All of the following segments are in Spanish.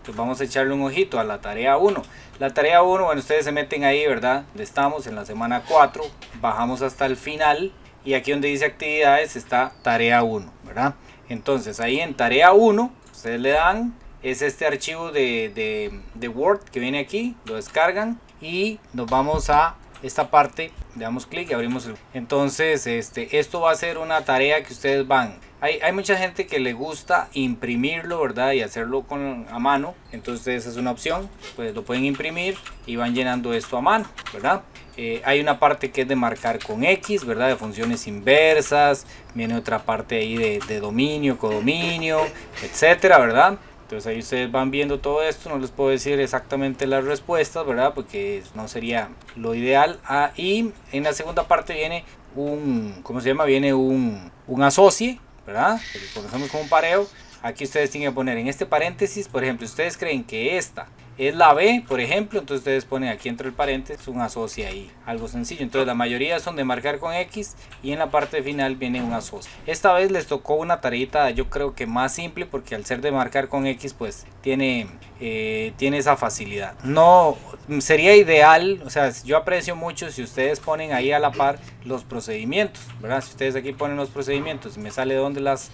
Pues vamos a echarle un ojito a la tarea 1. La tarea 1, bueno, ustedes se meten ahí, ¿verdad? Estamos en la semana 4, bajamos hasta el final y aquí donde dice actividades está tarea 1, ¿verdad? Entonces ahí en tarea 1, ustedes le dan, es este archivo de Word que viene aquí, lo descargan y nos vamos a esta parte, le damos clic y abrimos el... Entonces esto va a ser una tarea que ustedes van... Hay mucha gente que le gusta imprimirlo, ¿verdad? Y hacerlo a mano. Entonces esa es una opción. Pues lo pueden imprimir y van llenando esto a mano, ¿verdad? Hay una parte que es de marcar con X, ¿verdad? De funciones inversas. Viene otra parte ahí de dominio, codominio, etcétera, ¿verdad? Entonces ahí ustedes van viendo todo esto. No les puedo decir exactamente las respuestas, ¿verdad? Porque no sería lo ideal. Y en la segunda parte viene ¿cómo se llama? Viene un asocie, ¿verdad? Que lo conocemos como un pareo. Aquí ustedes tienen que poner en este paréntesis, por ejemplo, ustedes creen que esta es la B, por ejemplo, entonces ustedes ponen aquí entre el paréntesis un asocia ahí, algo sencillo. Entonces la mayoría son de marcar con X y en la parte final viene un asocia. Esta vez les tocó una tareita, yo creo que más simple, porque al ser de marcar con X pues tiene esa facilidad. No sería ideal, o sea, yo aprecio mucho si ustedes ponen ahí a la par los procedimientos, ¿verdad? Si ustedes aquí ponen los procedimientos y me sale donde las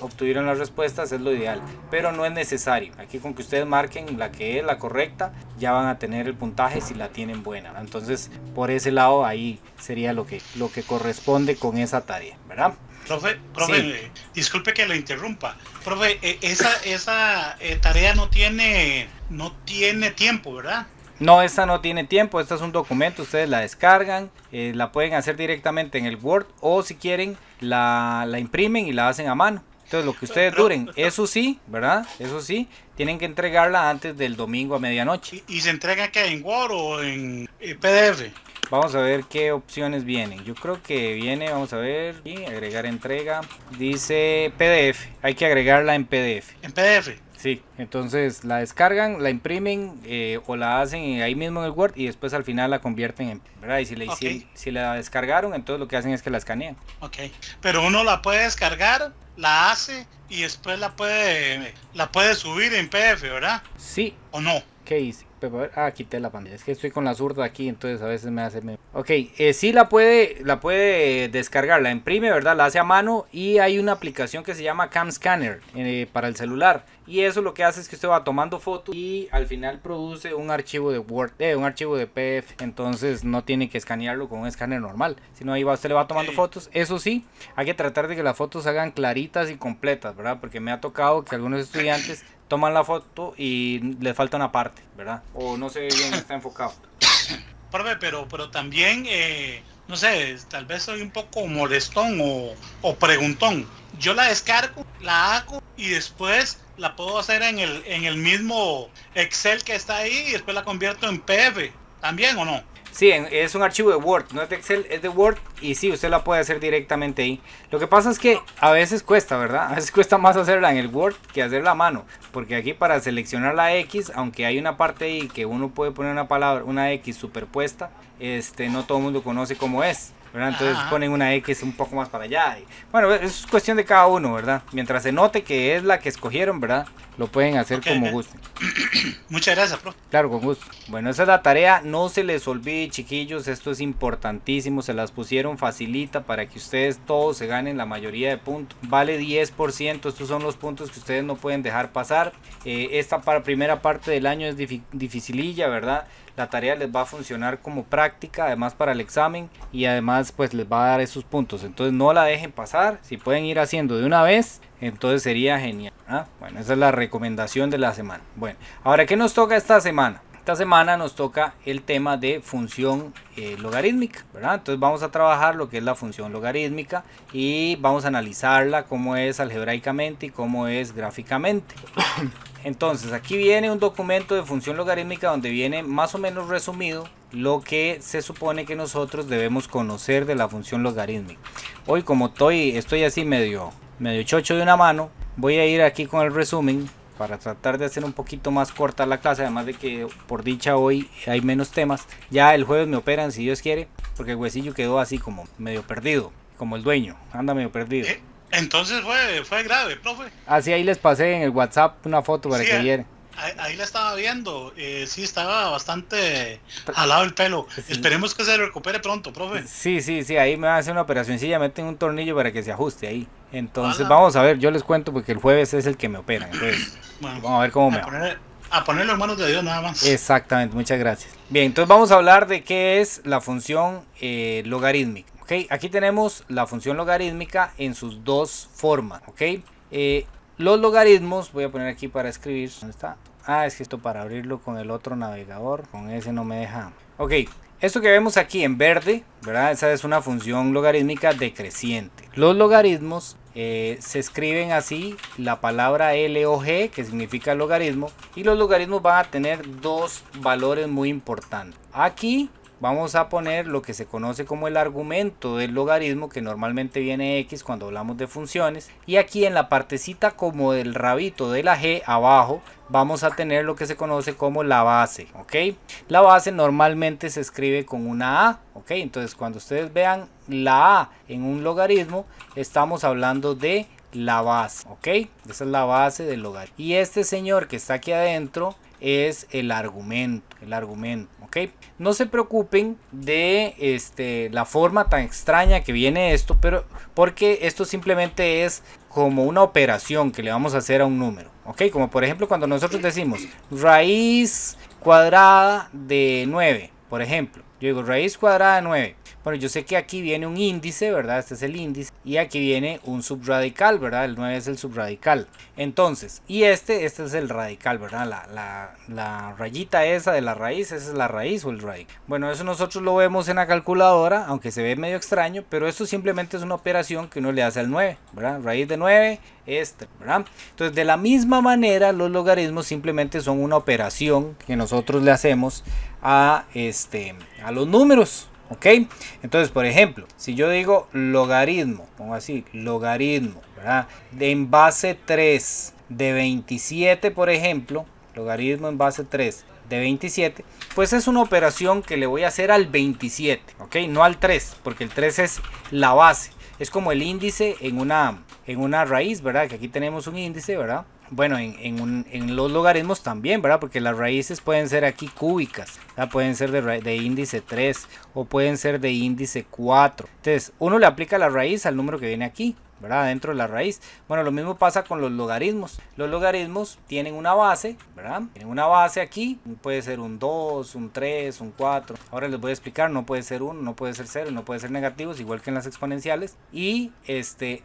obtuvieron las respuestas, es lo ideal, pero no es necesario. Aquí con que ustedes marquen la que es la correcta, ya van a tener el puntaje si la tienen buena, ¿verdad? Entonces por ese lado ahí sería lo que corresponde con esa tarea, ¿verdad? Profe, Sí. disculpe que lo interrumpa. Profe, esa tarea no tiene tiempo, ¿verdad? No, esta no tiene tiempo, esta es un documento, ustedes la descargan, la pueden hacer directamente en el Word o si quieren la imprimen y la hacen a mano. Entonces lo que ustedes duren, eso sí, ¿verdad? Eso sí, tienen que entregarla antes del domingo a medianoche. ¿Y se entrega qué, en Word o en PDF? Vamos a ver qué opciones vienen. Yo creo que viene, vamos a ver, y agregar entrega. Dice PDF, hay que agregarla en PDF. En PDF. Sí, entonces la descargan, la imprimen o la hacen ahí mismo en el Word y después al final la convierten en, ¿verdad? Y si la descargaron, entonces lo que hacen es que la escanean. Ok, pero uno la puede descargar, la hace y después la puede subir en PDF, ¿verdad? Sí. ¿O no? ¿Qué hice? Quité la pantalla. Es que estoy con la zurda aquí, entonces a veces me hace... Ok, sí la puede descargar, la imprime, ¿verdad? La hace a mano y hay una aplicación que se llama Cam Scanner para el celular. Y eso lo que hace es que usted va tomando fotos y al final produce un archivo de Word, un archivo de PDF. Entonces no tiene que escanearlo con un escáner normal, sino ahí usted le va tomando fotos. Eso sí, hay que tratar de que las fotos salgan claritas y completas, ¿verdad? Porque me ha tocado que algunos estudiantes toman la foto y le falta una parte, ¿verdad? O no se ve bien, está enfocado. Profe, pero también, no sé, tal vez soy un poco molestón o preguntón. Yo la descargo, la hago y después la puedo hacer en el mismo Excel que está ahí y después la convierto en PDF. ¿También o no? Sí, es un archivo de Word, no es de Excel, es de Word y sí, usted la puede hacer directamente ahí. Lo que pasa es que a veces cuesta, ¿verdad? A veces cuesta más hacerla en el Word que hacerla a mano, porque aquí para seleccionar la X, aunque hay una parte ahí que uno puede poner una palabra, una X superpuesta, no todo el mundo conoce cómo es, ¿verdad? Entonces ponen una X un poco más para allá. Bueno, es cuestión de cada uno, ¿verdad? Mientras se note que es la que escogieron, ¿verdad? Lo pueden hacer como gusten. Muchas gracias, profe. Claro, con gusto. Bueno, esa es la tarea. No se les olvide, chiquillos, esto es importantísimo. Se las pusieron facilita para que ustedes todos se ganen la mayoría de puntos. Vale 10%. Estos son los puntos que ustedes no pueden dejar pasar. Esta primera parte del año es dificililla, ¿verdad? La tarea les va a funcionar como práctica, además para el examen, y además pues les va a dar esos puntos. Entonces no la dejen pasar. Si pueden ir haciendo de una vez, entonces sería genial. Bueno, esa es la recomendación de la semana. Bueno, ahora, ¿qué nos toca esta semana? Esta semana nos toca el tema de función logarítmica, ¿verdad? Entonces vamos a trabajar lo que es la función logarítmica y vamos a analizarla, cómo es algebraicamente y cómo es gráficamente. Entonces aquí viene un documento de función logarítmica donde viene más o menos resumido lo que se supone que nosotros debemos conocer de la función logarítmica. Hoy como estoy así medio chocho de una mano, voy a ir aquí con el resumen para tratar de hacer un poquito más corta la clase, además de que por dicha hoy hay menos temas. Ya el jueves me operan si Dios quiere, porque el huesillo quedó así como medio perdido, como el dueño, anda medio perdido. Entonces fue grave, profe. Así ahí les pasé en el WhatsApp una foto para que vieran. ahí la estaba viendo. Sí, estaba bastante jalado el pelo. Sí. Esperemos que se recupere pronto, profe. Sí, ahí me va a hacer una operacioncilla, meten un tornillo para que se ajuste ahí. Entonces Hola. vamos a ver, yo les cuento porque el jueves es el que me operan. Entonces, Bueno, vamos a ver cómo me va. a ponerlo en manos de Dios nada más. Exactamente, muchas gracias. Bien, entonces vamos a hablar de qué es la función logarítmica. ¿Okay? Aquí tenemos la función logarítmica en sus dos formas. ¿Okay? Los logaritmos, voy a poner aquí para escribir. ¿Dónde está? Ah, es que esto para abrirlo con el otro navegador, con ese no me deja. Ok, esto que vemos aquí en verde, ¿verdad? Esa es una función logarítmica decreciente. Los logaritmos se escriben así, la palabra log, que significa logaritmo, y los logaritmos van a tener dos valores muy importantes. Aquí vamos a poner lo que se conoce como el argumento del logaritmo, que normalmente viene x cuando hablamos de funciones, y aquí en la partecita como del rabito de la g abajo vamos a tener lo que se conoce como la base, ¿ok? La base normalmente se escribe con una a, ¿ok? Entonces cuando ustedes vean la a en un logaritmo, estamos hablando de la base, ¿ok? Esa es la base del logaritmo. Y este señor que está aquí adentro es el argumento, ¿ok? No se preocupen de la forma tan extraña que viene esto, pero porque esto simplemente es como una operación que le vamos a hacer a un número, ¿ok? Como por ejemplo cuando nosotros decimos raíz cuadrada de 9, por ejemplo. Yo digo raíz cuadrada de 9. Bueno, yo sé que aquí viene un índice, ¿verdad? Este es el índice. Y aquí viene un subradical, ¿verdad? El 9 es el subradical. Entonces, y este es el radical, ¿verdad? La rayita esa de la raíz, esa es la raíz o el radical. Bueno, eso nosotros lo vemos en la calculadora, aunque se ve medio extraño, pero esto simplemente es una operación que uno le hace al 9, ¿verdad? Raíz de 9, ¿verdad? Entonces, de la misma manera, los logaritmos simplemente son una operación que nosotros le hacemos a los números. ¿Ok? Entonces, por ejemplo, si yo digo logaritmo, pongo así, logaritmo, ¿verdad? En base 3 de 27, por ejemplo, logaritmo en base 3 de 27, pues es una operación que le voy a hacer al 27, ¿ok? No al 3, porque el 3 es la base. Es como el índice en una raíz, ¿verdad? Que aquí tenemos un índice, ¿verdad? Bueno, en los logaritmos también, ¿verdad? Porque las raíces pueden ser aquí cúbicas, ¿verdad? Pueden ser de índice 3 o pueden ser de índice 4. Entonces, uno le aplica la raíz al número que viene aquí, ¿verdad? Dentro de la raíz. Bueno, lo mismo pasa con los logaritmos. Los logaritmos tienen una base, ¿verdad? Tienen una base aquí. Puede ser un 2, un 3, un 4. Ahora les voy a explicar. No puede ser 1, no puede ser 0, no puede ser negativos, igual que en las exponenciales. Y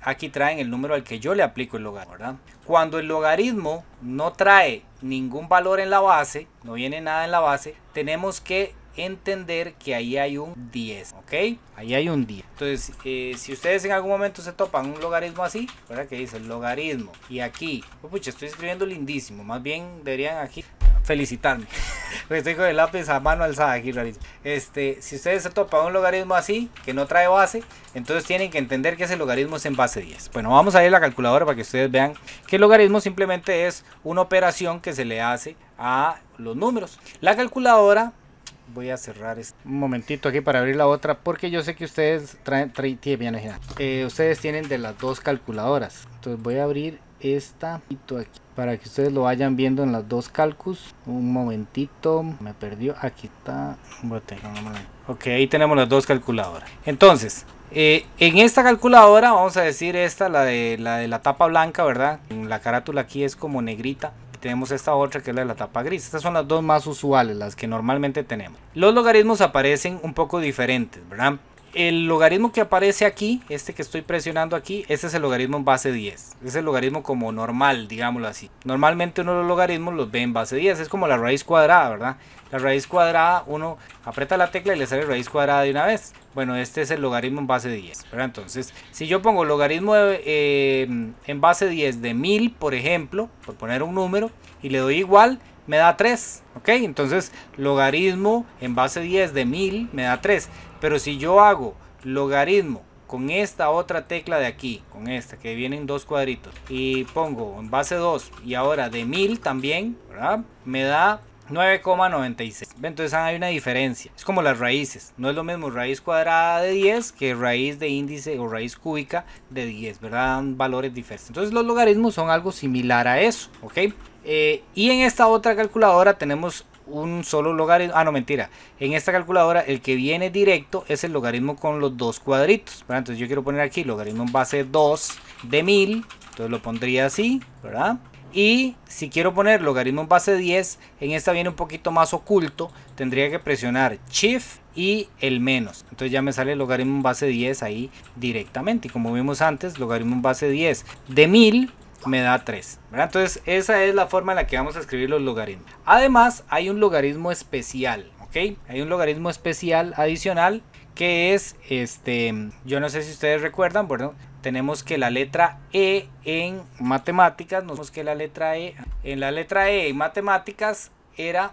aquí traen el número al que yo le aplico el logaritmo, ¿verdad? Cuando el logaritmo no trae ningún valor en la base, no viene nada en la base, tenemos que entender que ahí hay un 10, ¿ok? Ahí hay un 10. Entonces, si ustedes en algún momento se topan un logaritmo así, ¿verdad? Que dice el logaritmo, y aquí, oh, pucha, estoy escribiendo lindísimo, más bien deberían aquí felicitarme, porque estoy con el lápiz a mano alzada aquí, rarísimo. Si ustedes se topan un logaritmo así, que no trae base, entonces tienen que entender que ese logaritmo es en base 10. Bueno, vamos a ir a la calculadora para que ustedes vean que el logaritmo simplemente es una operación que se le hace a los números. La calculadora, voy a cerrar un momentito aquí para abrir la otra, porque yo sé que ustedes ustedes tienen de las dos calculadoras. Entonces voy a abrir esta aquí para que ustedes lo vayan viendo en las dos calcus. Un momentito, me perdió, aquí está. Ok, ahí tenemos las dos calculadoras. Entonces, en esta calculadora, vamos a decir la de la tapa blanca, ¿verdad? La carátula aquí es como negrita. Tenemos esta otra que es la de la tapa gris. Estas son las dos más usuales, las que normalmente tenemos. Los logaritmos aparecen un poco diferentes, ¿verdad? El logaritmo que aparece aquí, este que estoy presionando aquí, este es el logaritmo en base 10. Es el logaritmo como normal, digámoslo así. Normalmente uno de los logaritmos los ve en base 10. Es como la raíz cuadrada, ¿verdad? La raíz cuadrada, uno aprieta la tecla y le sale raíz cuadrada de una vez. Bueno, este es el logaritmo en base 10, ¿verdad? Entonces, si yo pongo logaritmo en base 10 de 1000, por ejemplo, por poner un número, y le doy igual, me da 3, ¿ok? Entonces, logaritmo en base 10 de 1000 me da 3. Pero si yo hago logaritmo con esta otra tecla de aquí, con esta que vienen dos cuadritos, y pongo en base 2 y ahora de 1000 también, ¿verdad? Me da 9,96. Entonces hay una diferencia. Es como las raíces. No es lo mismo raíz cuadrada de 10 que raíz de índice o raíz cúbica de 10, ¿verdad? Dan valores diferentes. Entonces los logaritmos son algo similar a eso, ¿ok? Y en esta otra calculadora tenemos un solo logaritmo. Ah, no, mentira. En esta calculadora el que viene directo es el logaritmo con los dos cuadritos, ¿verdad? Entonces yo quiero poner aquí logaritmo en base 2 de 1000. Entonces lo pondría así, ¿verdad? Y si quiero poner logaritmo en base 10, en esta viene un poquito más oculto, tendría que presionar Shift y el menos. Entonces ya me sale el logaritmo en base 10 ahí directamente. Y como vimos antes, logaritmo en base 10 de 1000 me da 3, ¿verdad? Entonces esa es la forma en la que vamos a escribir los logaritmos. Además hay un logaritmo especial, ¿ok? Hay un logaritmo especial adicional que es yo no sé si ustedes recuerdan, bueno, tenemos que la letra E en matemáticas, que la letra E, en la letra E en matemáticas era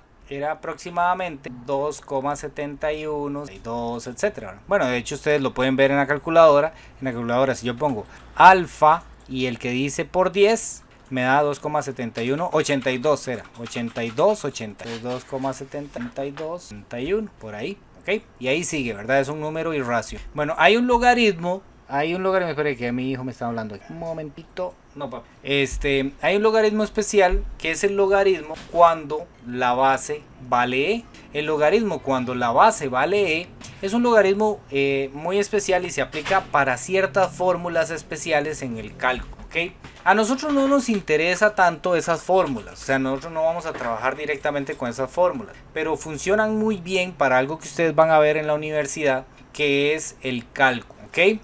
aproximadamente 2,71, 2, etcétera. Bueno, de hecho ustedes lo pueden ver en la calculadora. En la calculadora, si yo pongo alfa y el que dice por 10, me da 2,71, 82 era, 82, 82,72, 71, por ahí, ¿ok? Y ahí sigue, ¿verdad? Es un número irracional. Bueno, hay un logaritmo, espere que mi hijo me está hablando aquí. Un momentito. No, papi. Hay un logaritmo especial que es el logaritmo cuando la base vale E. El logaritmo cuando la base vale E es un logaritmo muy especial y se aplica para ciertas fórmulas especiales en el cálculo, ¿ok? A nosotros no nos interesa tanto esas fórmulas, o sea, nosotros no vamos a trabajar directamente con esas fórmulas, pero funcionan muy bien para algo que ustedes van a ver en la universidad, que es el cálculo. ¿Okay?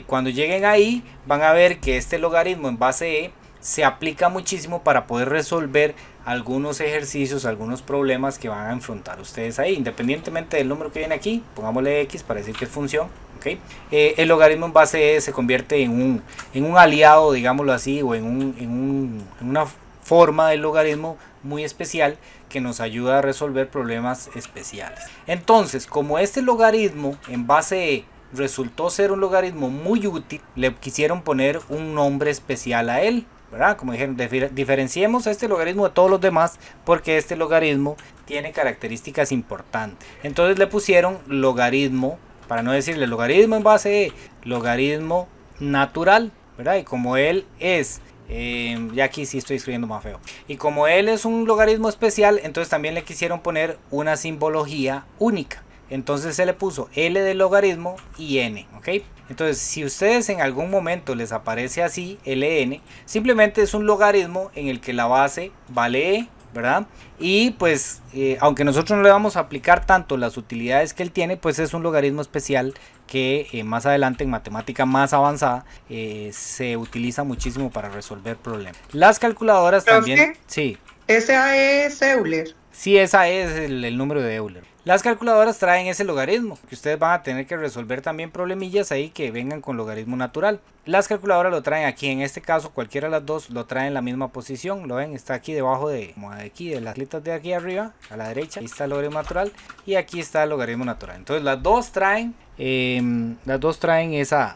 Cuando lleguen ahí van a ver que este logaritmo en base E se aplica muchísimo para poder resolver algunos ejercicios, algunos problemas que van a enfrentar ustedes ahí, independientemente del número que viene aquí, pongámosle X para decir que es función. ¿Okay? El logaritmo en base E se convierte en un aliado, digámoslo así, o en una forma del logaritmo muy especial que nos ayuda a resolver problemas especiales. Entonces, como este logaritmo en base E resultó ser un logaritmo muy útil, le quisieron poner un nombre especial a él, ¿verdad? Como dijeron, diferenciemos a este logaritmo de todos los demás porque este logaritmo tiene características importantes. Entonces le pusieron logaritmo, para no decirle logaritmo en base E, logaritmo natural, ¿verdad? Y como él es ya aquí sí estoy escribiendo más feo. Y como él es un logaritmo especial, entonces también le quisieron poner una simbología única. Entonces se le puso L de logaritmo y N, ¿ok? Entonces si ustedes en algún momento les aparece así, LN, simplemente es un logaritmo en el que la base vale E, ¿verdad? Y pues aunque nosotros no le vamos a aplicar tanto las utilidades que él tiene, pues es un logaritmo especial que más adelante en matemática más avanzada se utiliza muchísimo para resolver problemas. Las calculadoras también... Sí. Esa es Euler. Sí, esa es el número de Euler. Las calculadoras traen ese logaritmo, que ustedes van a tener que resolver también problemillas ahí que vengan con logaritmo natural. Las calculadoras lo traen aquí, en este caso cualquiera de las dos lo traen en la misma posición, lo ven, está aquí debajo de, como de aquí, de las letras de aquí arriba, a la derecha, ahí está el logaritmo natural y aquí está el logaritmo natural. Entonces las dos traen esa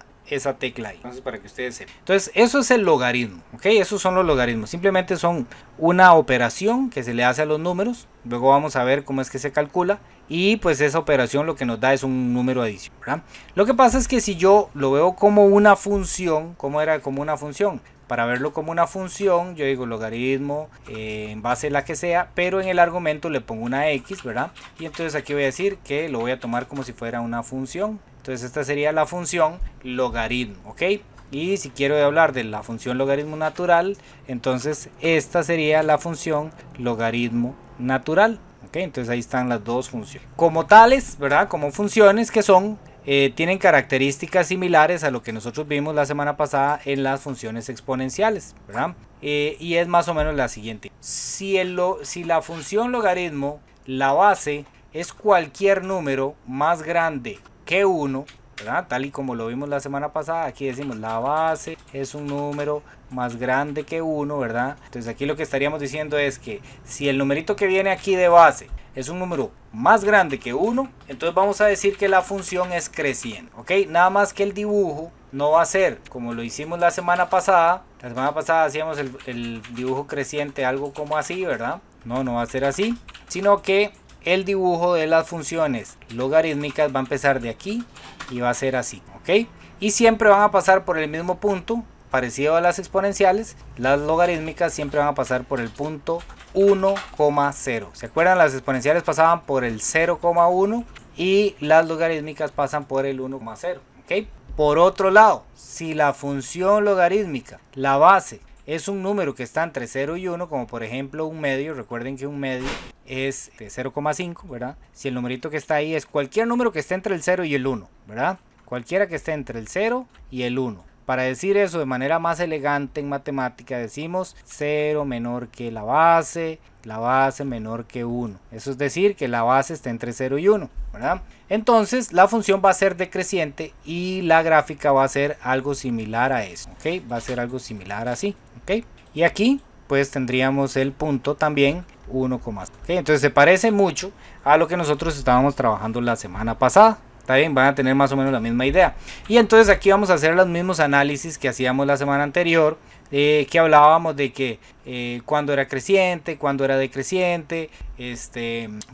tecla ahí. Entonces para que ustedes sepan. Entonces eso es el logaritmo, ¿ok? Esos son los logaritmos. Simplemente son una operación que se le hace a los números. Luego vamos a ver cómo es que se calcula. Y pues esa operación lo que nos da es un número adicional, ¿verdad? Lo que pasa es que si yo lo veo como una función, ¿cómo era como una función? Para verlo como una función, yo digo logaritmo en base a la que sea, pero en el argumento le pongo una X, ¿verdad? Y entonces aquí voy a decir que lo voy a tomar como si fuera una función. Entonces esta sería la función logaritmo, ¿ok? Y si quiero hablar de la función logaritmo natural, entonces esta sería la función logaritmo natural, ¿ok? Entonces ahí están las dos funciones. Como tales, ¿verdad? Como funciones que son, tienen características similares a lo que nosotros vimos la semana pasada en las funciones exponenciales, ¿verdad? Y es más o menos la siguiente. Si la función logaritmo, la base es cualquier número más grande que 1, ¿verdad? Tal y como lo vimos la semana pasada, aquí decimos la base es un número más grande que 1, ¿verdad? Entonces aquí lo que estaríamos diciendo es que si el numerito que viene aquí de base es un número más grande que 1, entonces vamos a decir que la función es creciente, ¿ok? Nada más que el dibujo no va a ser como lo hicimos la semana pasada. Hacíamos el dibujo creciente algo como así, ¿verdad? No va a ser así. sino que el dibujo de las funciones logarítmicas va a empezar de aquí y va a ser así, ¿ok? Y siempre van a pasar por el mismo punto, parecido a las exponenciales. Las logarítmicas siempre van a pasar por el punto 1,0. ¿Se acuerdan? Las exponenciales pasaban por el 0,1 y las logarítmicas pasan por el 1,0, ¿ok? Por otro lado, si la función logarítmica, la base, es un número que está entre 0 y 1, como por ejemplo un medio, recuerden que un medio es de 0,5, ¿verdad? Si el numerito que está ahí es cualquier número que esté entre el 0 y el 1, ¿verdad? Cualquiera que esté entre el 0 y el 1. Para decir eso de manera más elegante en matemática decimos 0 menor que la base menor que 1. Eso es decir que la base está entre 0 y 1, ¿verdad? Entonces la función va a ser decreciente y la gráfica va a ser algo similar a eso, ¿ok? Va a ser algo similar así, ¿ok? Y aquí pues tendríamos el punto también 1, ¿ok? Entonces se parece mucho a lo que nosotros estábamos trabajando la semana pasada. Está bien, van a tener más o menos la misma idea. Y entonces aquí vamos a hacer los mismos análisis que hacíamos la semana anterior, que hablábamos de que cuando era creciente, cuando era decreciente,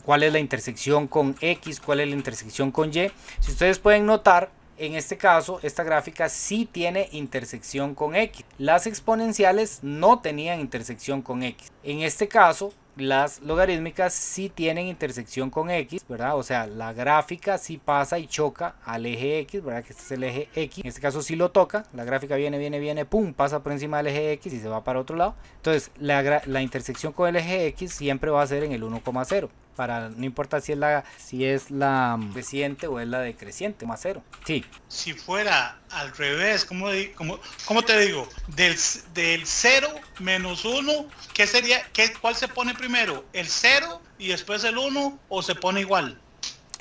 cuál es la intersección con X, cuál es la intersección con Y. Si ustedes pueden notar, en este caso, esta gráfica sí tiene intersección con X. Las exponenciales no tenían intersección con X. En este caso, las logarítmicas sí tienen intersección con X, ¿verdad? O sea, la gráfica sí pasa y choca al eje X, ¿verdad? Que este es el eje X. En este caso sí lo toca. La gráfica viene, pum, pasa por encima del eje X y se va para otro lado. Entonces, la intersección con el eje X siempre va a ser en el 1,0. No importa si es la creciente o es la decreciente, más 0. Sí. Si fuera al revés, ¿cómo te digo? Del 0 menos 1, ¿qué sería? ¿Cuál se pone primero? ¿El 0 y después el 1 o se pone igual?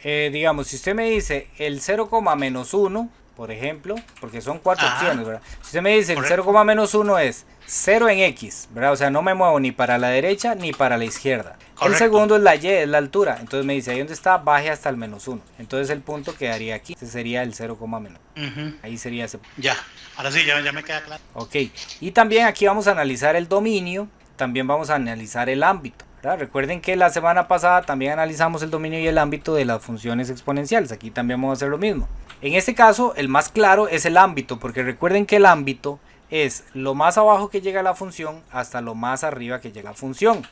Digamos, si usted me dice el 0, menos 1, por ejemplo, porque son 4 opciones, ¿verdad? Si usted me dice correcto, el 0, menos 1 es 0 en X, ¿verdad? O sea, no me muevo ni para la derecha ni para la izquierda. Correcto. El segundo es la Y, es la altura. Entonces me dice, ahí donde está, baje hasta el menos 1. Entonces el punto quedaría aquí. Ese sería el 0, menos. Ahí sería ese punto. Ya, ahora sí, ya me queda claro. Ok, y también aquí vamos a analizar el dominio, también vamos a analizar el ámbito, ¿verdad? Recuerden que la semana pasada también analizamos el dominio y el ámbito de las funciones exponenciales. Aquí también vamos a hacer lo mismo. En este caso, el más claro es el ámbito, porque recuerden que el ámbito es lo más abajo que llega la función hasta lo más arriba que llega la función.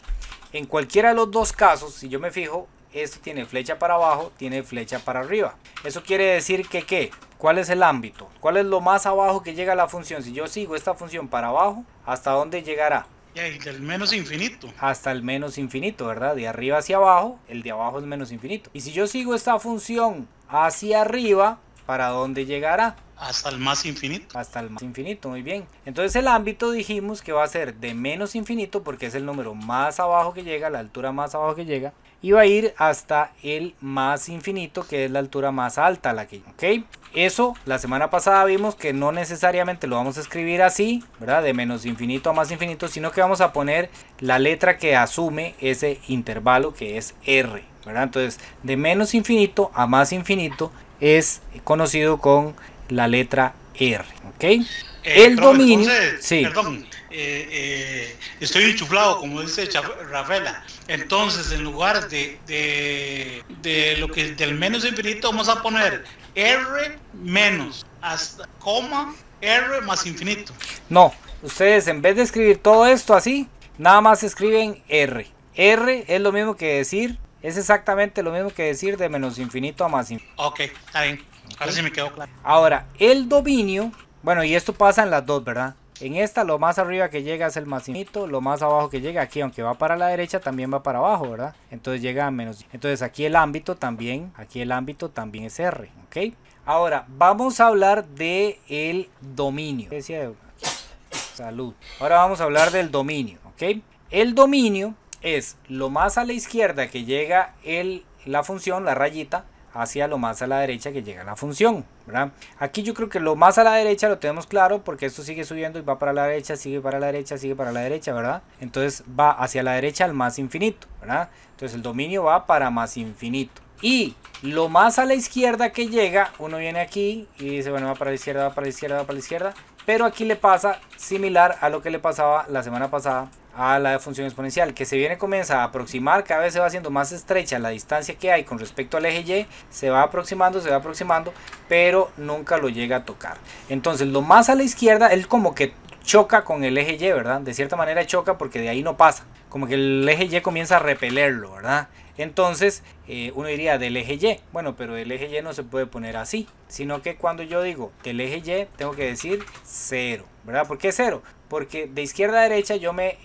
En cualquiera de los dos casos, si yo me fijo, esto tiene flecha para abajo, tiene flecha para arriba. Eso quiere decir que ¿qué? ¿Cuál es el ámbito? ¿Cuál es lo más abajo que llega la función? Si yo sigo esta función para abajo, ¿hasta dónde llegará? Y del menos infinito. Hasta el menos infinito, ¿verdad? De arriba hacia abajo, el de abajo es menos infinito. Y si yo sigo esta función hacia arriba, ¿para dónde llegará? Hasta el más infinito. Hasta el más infinito, muy bien. Entonces el ámbito dijimos que va a ser de menos infinito porque es el número más abajo que llega, la altura más abajo que llega. Y va a ir hasta el más infinito, que es la altura más alta a la que llega. ¿Ok? Eso la semana pasada vimos que no necesariamente lo vamos a escribir así, ¿verdad? De menos infinito a más infinito, sino que vamos a poner la letra que asume ese intervalo, que es R, ¿verdad? Entonces de menos infinito a más infinito es conocido con la letra R, ¿ok? El dominio, entonces, sí. Perdón, estoy enchuflado, como dice Rafaela. Entonces, en lugar de lo que del menos infinito, vamos a poner R menos hasta coma R más infinito. No, ustedes en vez de escribir todo esto así, nada más escriben R. R es lo mismo que decir, es exactamente lo mismo que decir de menos infinito a más infinito. Ok, está bien. Ahora sí me quedó claro. Ahora, el dominio, bueno, y esto pasa en las dos, ¿verdad? En esta lo más arriba que llega es el más infinito, lo más abajo que llega aquí, aunque va para la derecha, también va para abajo, ¿verdad? Entonces llega a menos. Entonces aquí el ámbito también es R, ¿ok? Ahora, vamos a hablar de el dominio. Salud. Ahora vamos a hablar del dominio, ¿ok? El dominio es lo más a la izquierda que llega la función, la rayita, hacia lo más a la derecha que llega la función, ¿verdad? Aquí yo creo que lo más a la derecha lo tenemos claro porque esto sigue subiendo y va para la derecha, sigue para la derecha, sigue para la derecha, ¿verdad? Entonces va hacia la derecha al más infinito, ¿verdad? Entonces el dominio va para más infinito. Y lo más a la izquierda que llega, uno viene aquí y dice, bueno, va para la izquierda, va para la izquierda, va para la izquierda. Pero aquí le pasa similar a lo que le pasaba la semana pasada a la función exponencial, que se viene, comienza a aproximar, cada vez se va haciendo más estrecha la distancia que hay con respecto al eje Y, se va aproximando, pero nunca lo llega a tocar. Entonces lo más a la izquierda, él como que choca con el eje Y, ¿verdad? De cierta manera choca porque de ahí no pasa, como que el eje Y comienza a repelerlo, ¿verdad? Entonces uno diría del eje Y, bueno, pero el eje Y no se puede poner así, sino que cuando yo digo del eje Y tengo que decir 0, ¿verdad? ¿Por qué 0? Porque de izquierda a derecha yo me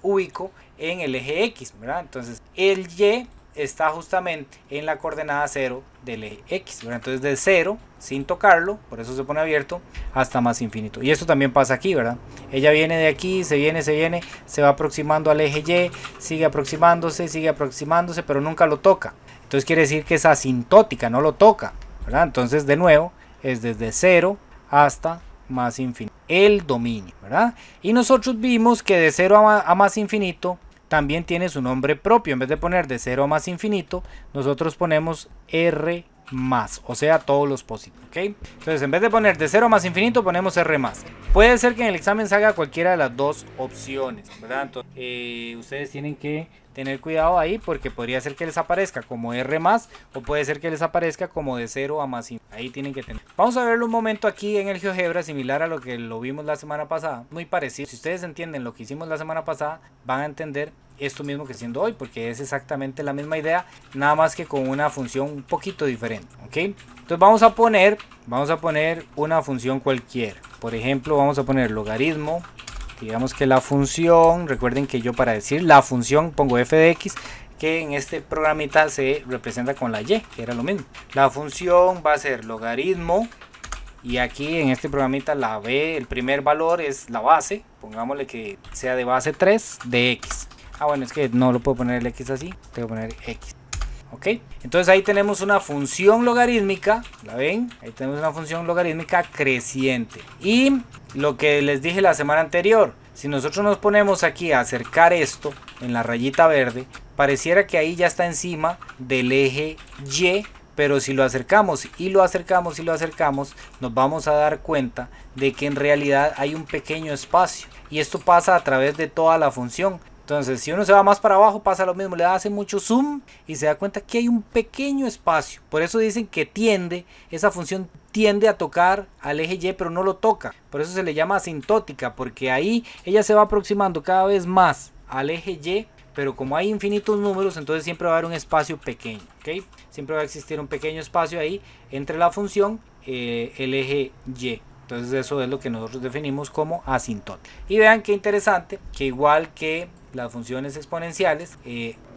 ubico en el eje X, ¿verdad? Entonces el Y está justamente en la coordenada 0 del eje X, ¿verdad? Entonces de 0, sin tocarlo, por eso se pone abierto, hasta más infinito. Y esto también pasa aquí, ¿verdad? Ella viene de aquí, se viene, se va aproximando al eje Y, sigue aproximándose, pero nunca lo toca. Entonces quiere decir que es asintótica, no lo toca, ¿verdad? Entonces de nuevo es desde 0 hasta más infinito, el dominio, ¿verdad? Y nosotros vimos que de 0 a más infinito también tiene su nombre propio. En vez de poner de 0 a más infinito, nosotros ponemos R más, o sea, todos los positivos, ¿ok? Entonces, en vez de poner de 0 a más infinito, ponemos R más. Puede ser que en el examen salga cualquiera de las dos opciones, ¿verdad? Entonces, ustedes tienen que tener cuidado ahí, porque podría ser que les aparezca como R más, o puede ser que les aparezca como de 0 a más infinito. Ahí tienen que tener. Vamos a verlo un momento aquí en el GeoGebra, similar a lo que lo vimos la semana pasada, muy parecido. Si ustedes entienden lo que hicimos la semana pasada, van a entender esto mismo que siendo hoy, porque es exactamente la misma idea, nada más que con una función un poquito diferente, ¿ok? Entonces vamos a poner una función cualquiera. Por ejemplo, vamos a poner logaritmo. Digamos que la función, recuerden que yo para decir la función pongo f de x, que en este programita se representa con la y, que era lo mismo. La función va a ser logaritmo, y aquí en este programita la b, el primer valor es la base, pongámosle que sea de base 3 de x. Ah, bueno, es que no lo puedo poner el x así, tengo que poner x. ¿Ok? Entonces ahí tenemos una función logarítmica, ¿la ven? Ahí tenemos una función logarítmica creciente. Y lo que les dije la semana anterior, si nosotros nos ponemos aquí a acercar esto en la rayita verde, pareciera que ahí ya está encima del eje Y, pero si lo acercamos y lo acercamos y lo acercamos, nos vamos a dar cuenta de que en realidad hay un pequeño espacio. Y esto pasa a través de toda la función. Entonces, si uno se va más para abajo, pasa lo mismo, le hace mucho zoom y se da cuenta que hay un pequeño espacio. Por eso dicen que esa función tiende a tocar al eje Y, pero no lo toca. Por eso se le llama asintótica, porque ahí ella se va aproximando cada vez más al eje Y, pero como hay infinitos números, entonces siempre va a haber un espacio pequeño, ¿ok? Siempre va a existir un pequeño espacio ahí entre la función, el eje Y. Entonces eso es lo que nosotros definimos como asintótica. Y vean qué interesante, que igual que las funciones exponenciales,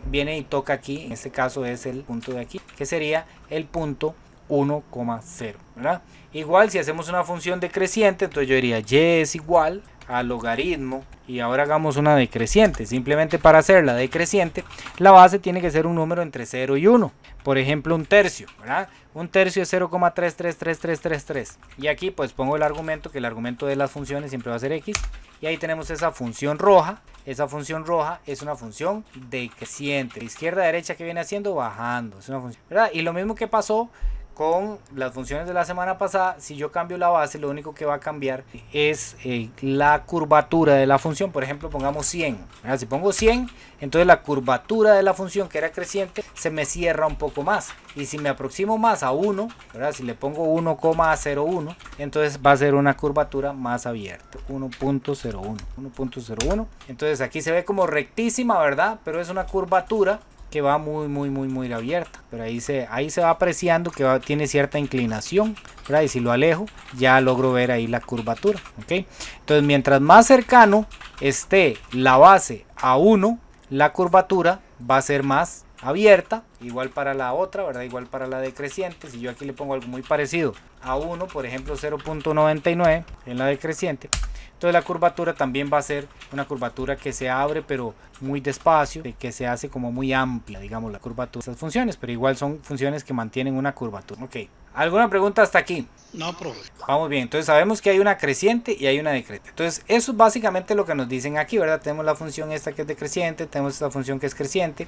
viene y toca aquí, en este caso es el punto de aquí, que sería el punto 1,0, ¿verdad? Igual si hacemos una función decreciente, entonces yo diría y es igual a logaritmo, y ahora hagamos una decreciente. Simplemente para hacerla decreciente, la base tiene que ser un número entre 0 y 1. Por ejemplo, un tercio, ¿verdad? Un tercio es 0,333333. Y aquí pues pongo el argumento, que el argumento de las funciones siempre va a ser x. Y ahí tenemos esa función roja. Esa función roja es una función decreciente. De izquierda a derecha, que viene haciendo, bajando. Es una función, ¿verdad? Y lo mismo que pasó con las funciones de la semana pasada, si yo cambio la base, lo único que va a cambiar es la curvatura de la función. Por ejemplo, pongamos 100, ¿verdad? Si pongo 100, entonces la curvatura de la función, que era creciente, se me cierra un poco más. Y si me aproximo más a 1, ¿verdad? Si le pongo 1,01, entonces va a ser una curvatura más abierta, 1,01. Entonces aquí se ve como rectísima, ¿verdad? Pero es una curvatura que va muy abierta, pero ahí se va apreciando que tiene cierta inclinación, ¿verdad? Y si lo alejo, ya logro ver ahí la curvatura, ¿ok? Entonces, mientras más cercano esté la base a 1, la curvatura va a ser más abierta, igual para la otra, ¿verdad? Igual para la decreciente. Si yo aquí le pongo algo muy parecido a 1, por ejemplo 0,99 en la decreciente, entonces la curvatura también va a ser una curvatura que se abre pero muy despacio, que se hace como muy amplia, digamos, la curvatura de estas funciones, pero igual son funciones que mantienen una curvatura. Ok, ¿alguna pregunta hasta aquí? No, profe. Vamos bien, entonces sabemos que hay una creciente y hay una decreciente. Entonces eso es básicamente lo que nos dicen aquí, ¿verdad? Tenemos la función esta que es decreciente, tenemos esta función que es creciente.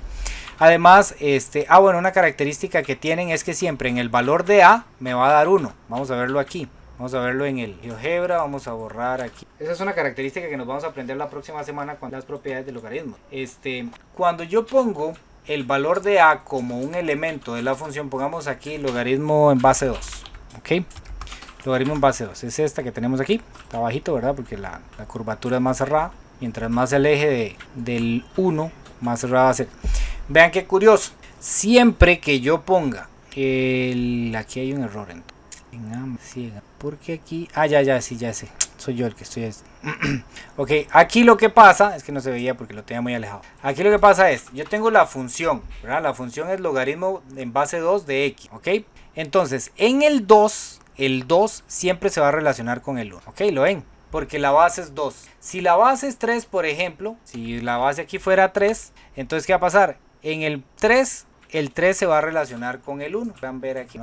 Además, bueno, una característica que tienen es que siempre en el valor de a me va a dar 1. Vamos a verlo aquí. Vamos a verlo en el GeoGebra, vamos a borrar aquí. Esa es una característica que nos vamos a aprender la próxima semana con las propiedades del logaritmo. Cuando yo pongo el valor de a como un elemento de la función, pongamos aquí logaritmo en base 2, ¿ok? Logaritmo en base 2, es esta que tenemos aquí, está bajito, ¿verdad? Porque la curvatura es más cerrada, mientras más el eje del 1, más cerrada va a ser. Vean qué curioso, siempre que yo ponga aquí hay un error porque aquí, ya sé, soy yo el que estoy ok, aquí lo que pasa es que no se veía porque lo tenía muy alejado. Aquí lo que pasa es, yo tengo la función, ¿verdad? La función es logaritmo en base 2 de x, ok. Entonces en el 2 siempre se va a relacionar con el 1, ok, lo ven, porque la base es 2. Si la base es 3, por ejemplo, si la base aquí fuera 3, entonces ¿qué va a pasar? En el 3 se va a relacionar con el 1. Pueden ver aquí,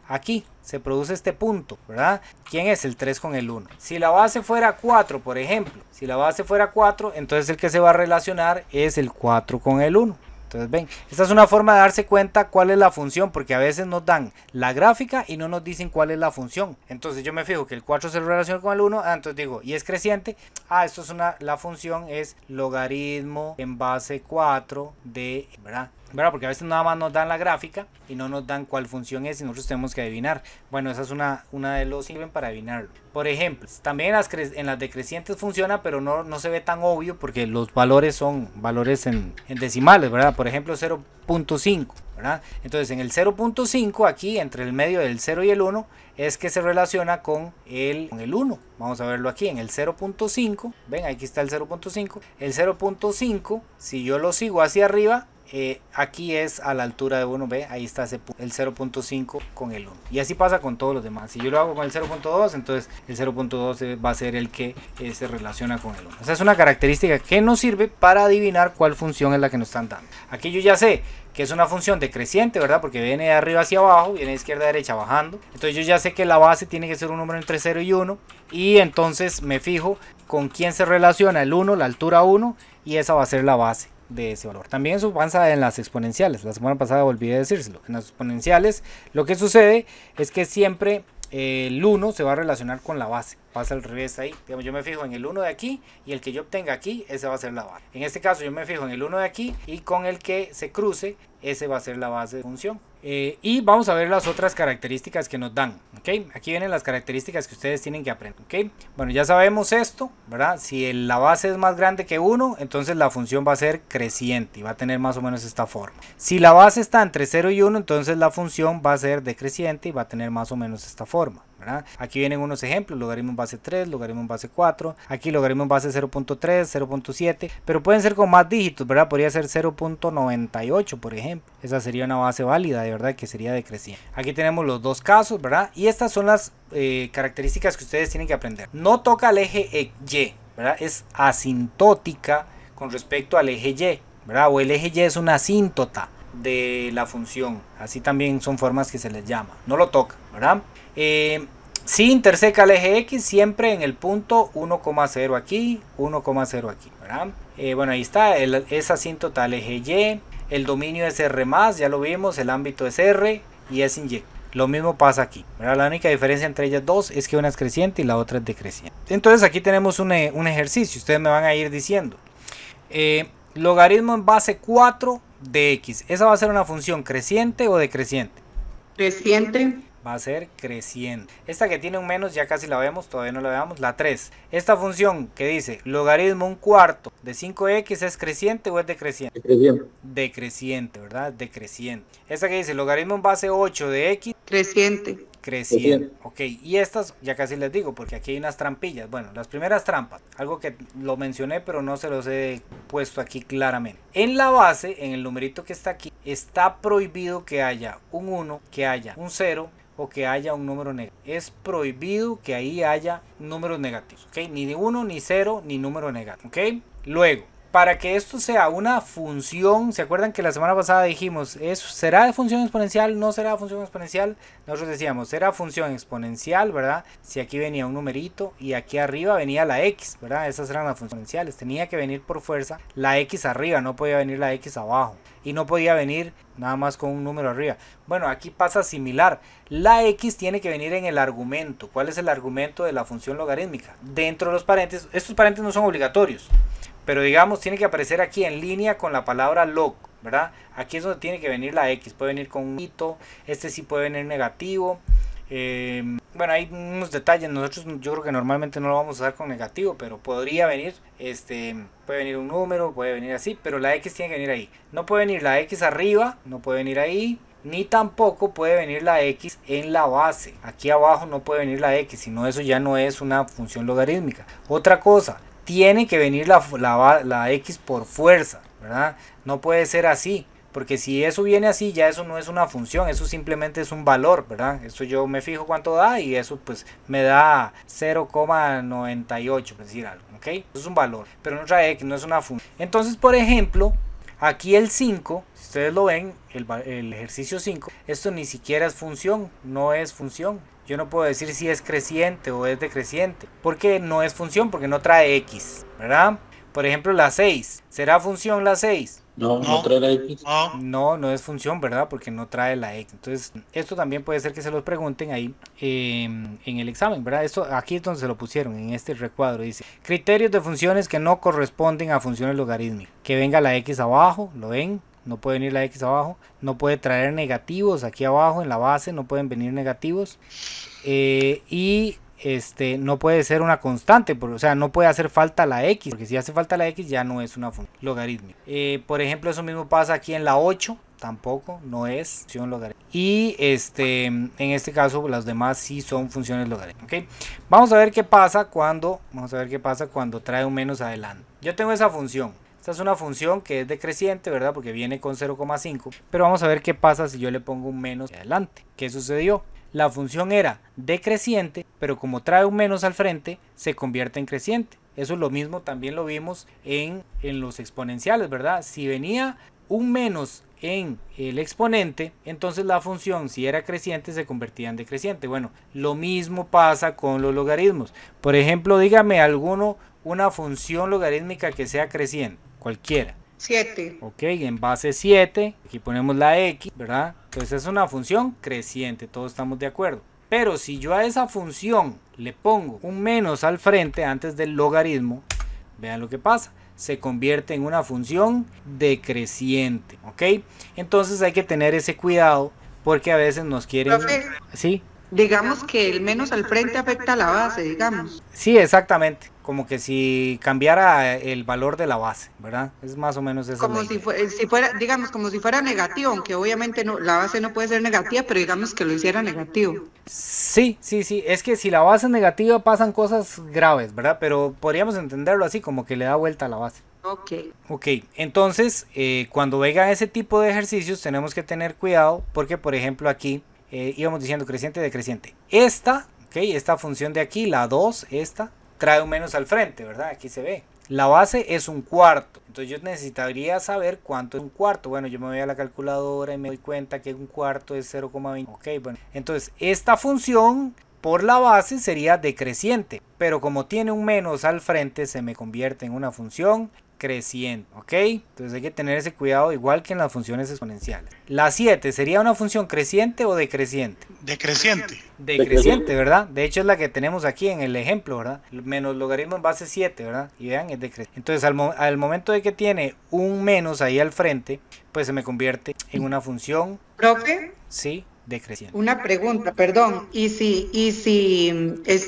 aquí se produce este punto, ¿verdad? ¿Quién es el 3 con el 1? Si la base fuera 4, por ejemplo, si la base fuera 4, entonces el que se va a relacionar es el 4 con el 1. Entonces ven, esta es una forma de darse cuenta cuál es la función, porque a veces nos dan la gráfica y no nos dicen cuál es la función. Entonces yo me fijo que el 4 se relaciona con el 1, entonces digo, y es creciente, esto es la función es logaritmo en base 4 de, ¿verdad? Porque a veces nada más nos dan la gráfica y no nos dan cuál función es y nosotros tenemos que adivinar. Bueno, esa es una de los sirven para adivinarlo. Por ejemplo, también en las decrecientes funciona, pero no se ve tan obvio porque los valores son valores en decimales, ¿verdad? Por ejemplo, 0.5, ¿verdad? Entonces en el 0.5 aquí, entre el medio del 0 y el 1, es que se relaciona con el 1. Vamos a verlo aquí en el 0.5. Ven, aquí está el 0.5. El 0.5, si yo lo sigo hacia arriba, aquí es a la altura de 1, ve, ahí está el 0.5 con el 1, y así pasa con todos los demás. Si yo lo hago con el 0.2, entonces el 0.2 va a ser el que se relaciona con el 1. Esa es una característica que nos sirve para adivinar cuál función es la que nos están dando. Aquí yo ya sé que es una función decreciente, ¿verdad? Porque viene de arriba hacia abajo, viene de izquierda a derecha bajando. Entonces yo ya sé que la base tiene que ser un número entre 0 y 1, y entonces me fijo con quién se relaciona el 1, la altura 1, y esa va a ser la base de ese valor. También eso pasa en las exponenciales. La semana pasada olvidé decírselo. En las exponenciales lo que sucede es que siempre el 1 se va a relacionar con la base. Pasa al revés ahí. Digamos, yo me fijo en el 1 de aquí y el que yo obtenga aquí, ese va a ser la base. En este caso yo me fijo en el 1 de aquí y con el que se cruce, ese va a ser la base de función. Y vamos a ver las otras características que nos dan, ¿ok? Aquí vienen las características que ustedes tienen que aprender, ¿ok? Bueno, ya sabemos esto, ¿verdad? Si la base es más grande que 1, entonces la función va a ser creciente y va a tener más o menos esta forma. Si la base está entre 0 y 1, entonces la función va a ser decreciente y va a tener más o menos esta forma, ¿verdad? Aquí vienen unos ejemplos: logaritmo en base 3, logaritmo en base 4, aquí logaritmo en base 0.3, 0.7, pero pueden ser con más dígitos, ¿verdad? Podría ser 0.98, por ejemplo. Esa sería una base válida, de verdad, que sería decreciente. Aquí tenemos los dos casos, ¿verdad? Y estas son las características que ustedes tienen que aprender. No toca el eje Y, ¿verdad? Es asintótica con respecto al eje Y, ¿verdad? O el eje Y es una asíntota de la función. Así también son formas que se les llama. No lo toca, ¿verdad? Si interseca el eje X siempre en el punto 1,0 aquí, 1,0 aquí, ¿verdad? Bueno, ahí está, es asíntota al eje Y. El dominio es R+, ya lo vimos, el ámbito es R y es inyecto. Lo mismo pasa aquí, ¿verdad? La única diferencia entre ellas dos es que una es creciente y la otra es decreciente. Entonces aquí tenemos un ejercicio, ustedes me van a ir diciendo. Logaritmo en base 4 de X, ¿esa va a ser una función creciente o decreciente? Creciente. Va a ser creciente. Esta que tiene un menos ya casi la vemos, todavía no la veamos, la 3. Esta función que dice logaritmo un cuarto de 5x, ¿es creciente o es decreciente? Decreciente. Decreciente, ¿verdad? Decreciente. Esta que dice logaritmo en base 8 de x. Creciente. Creciente. Ok, y estas ya casi les digo porque aquí hay unas trampillas. Bueno, las primeras trampas, algo que lo mencioné pero no se los he puesto aquí claramente. En la base, en el numerito que está aquí, está prohibido que haya un 1, que haya un 0 o que haya un número negativo. Es prohibido que ahí haya números negativos, ¿ok? Ni de 1, ni 0, ni número negativo, ¿ok? Luego, para que esto sea una función, ¿se acuerdan que la semana pasada dijimos, será de función exponencial? ¿No será función exponencial? Nosotros decíamos, será función exponencial, ¿verdad? Si aquí venía un numerito y aquí arriba venía la x, ¿verdad? Esas eran las funciones exponenciales. Tenía que venir por fuerza la x arriba, no podía venir la x abajo. Y no podía venir nada más con un número arriba. Bueno, aquí pasa similar. La x tiene que venir en el argumento. ¿Cuál es el argumento de la función logarítmica? Dentro de los paréntesis. Estos paréntesis no son obligatorios, pero digamos tiene que aparecer aquí en línea con la palabra log, ¿verdad? Aquí es donde tiene que venir la x. Puede venir con un hito, este sí puede venir negativo. Bueno, hay unos detalles. Nosotros yo creo que normalmente no lo vamos a usar con negativo, pero podría venir, puede venir un número, puede venir así, pero la x tiene que venir ahí. No puede venir la x arriba, no puede venir ahí, ni tampoco puede venir la x en la base. Aquí abajo no puede venir la x, sino eso ya no es una función logarítmica. Otra cosa, tiene que venir la x por fuerza, ¿verdad? No puede ser así. Porque si eso viene así, ya eso no es una función, eso simplemente es un valor, ¿verdad? Eso yo me fijo cuánto da y eso pues me da 0,98, por decir algo, ¿ok? Eso es un valor, pero no trae x, no es una función. Entonces, por ejemplo, aquí el 5, si ustedes lo ven, el ejercicio 5, esto ni siquiera es función, no es función. Yo no puedo decir si es creciente o es decreciente, porque no es función, porque no trae x, ¿verdad? Por ejemplo, la 6, ¿será función la 6? No trae la X. No es función, ¿verdad? Porque no trae la X. Entonces, esto también puede ser que se los pregunten ahí en el examen, ¿verdad? Esto aquí es donde se lo pusieron, en este recuadro. Dice, criterios de funciones que no corresponden a funciones logarítmicas. Que venga la X abajo, ¿lo ven? No puede venir la X abajo. No puede traer negativos aquí abajo en la base, no pueden venir negativos. No puede ser una constante, o sea, no puede hacer falta la x, porque si hace falta la x ya no es una función logarítmica. Por ejemplo, eso mismo pasa aquí en la 8, tampoco, no es función logarítmica. Y en este caso las demás sí son funciones logarítmicas, ¿okay? Vamos a ver qué pasa cuando trae un menos adelante. Yo tengo esa función. Esta es una función que es decreciente, ¿verdad? Porque viene con 0,5. Pero vamos a ver qué pasa si yo le pongo un menos adelante. ¿Qué sucedió? La función era decreciente, pero como trae un menos al frente, se convierte en creciente. Eso es lo mismo, también lo vimos en los exponenciales, ¿verdad? Si venía un menos en el exponente, entonces la función, si era creciente, se convertía en decreciente. Bueno, lo mismo pasa con los logaritmos. Por ejemplo, dígame una función logarítmica que sea creciente, cualquiera. 7. Ok, en base 7, aquí ponemos la x, ¿verdad? Entonces es una función creciente, todos estamos de acuerdo. Pero si yo a esa función le pongo un menos al frente antes del logaritmo, vean lo que pasa. Se convierte en una función decreciente, ¿ok? Entonces hay que tener ese cuidado porque a veces nos quieren... Profe, ¿Sí? digamos que el menos al frente afecta a la base, digamos. Sí, exactamente. Como que si cambiara el valor de la base, ¿verdad? Es más o menos eso. Como si fuera, digamos, como si fuera negativo, aunque obviamente no, la base no puede ser negativa, pero digamos que lo hiciera negativo. Sí. Es que si la base es negativa pasan cosas graves, ¿verdad? Pero podríamos entenderlo así, como que le da vuelta a la base. Ok, entonces cuando vengan ese tipo de ejercicios tenemos que tener cuidado porque, por ejemplo, aquí íbamos diciendo creciente, decreciente. Esta función de aquí, la 2, esta, trae un menos al frente, ¿verdad? Aquí se ve. La base es un cuarto. Entonces yo necesitaría saber cuánto es un cuarto. Bueno, yo me voy a la calculadora y me doy cuenta que un cuarto es 0,20. Ok, bueno. Entonces esta función por la base sería decreciente. Pero como tiene un menos al frente, se me convierte en una función creciente, ¿ok? Entonces hay que tener ese cuidado igual que en las funciones exponenciales. La 7, ¿sería una función creciente o decreciente? Decreciente, ¿verdad? De hecho es la que tenemos aquí en el ejemplo, ¿verdad? Menos logaritmo en base 7, ¿verdad? Y vean, es decreciente. Entonces al momento de que tiene un menos ahí al frente, pues se me convierte en una función... ¿Profe? Sí. Decreciente. Una pregunta, perdón. ¿Y si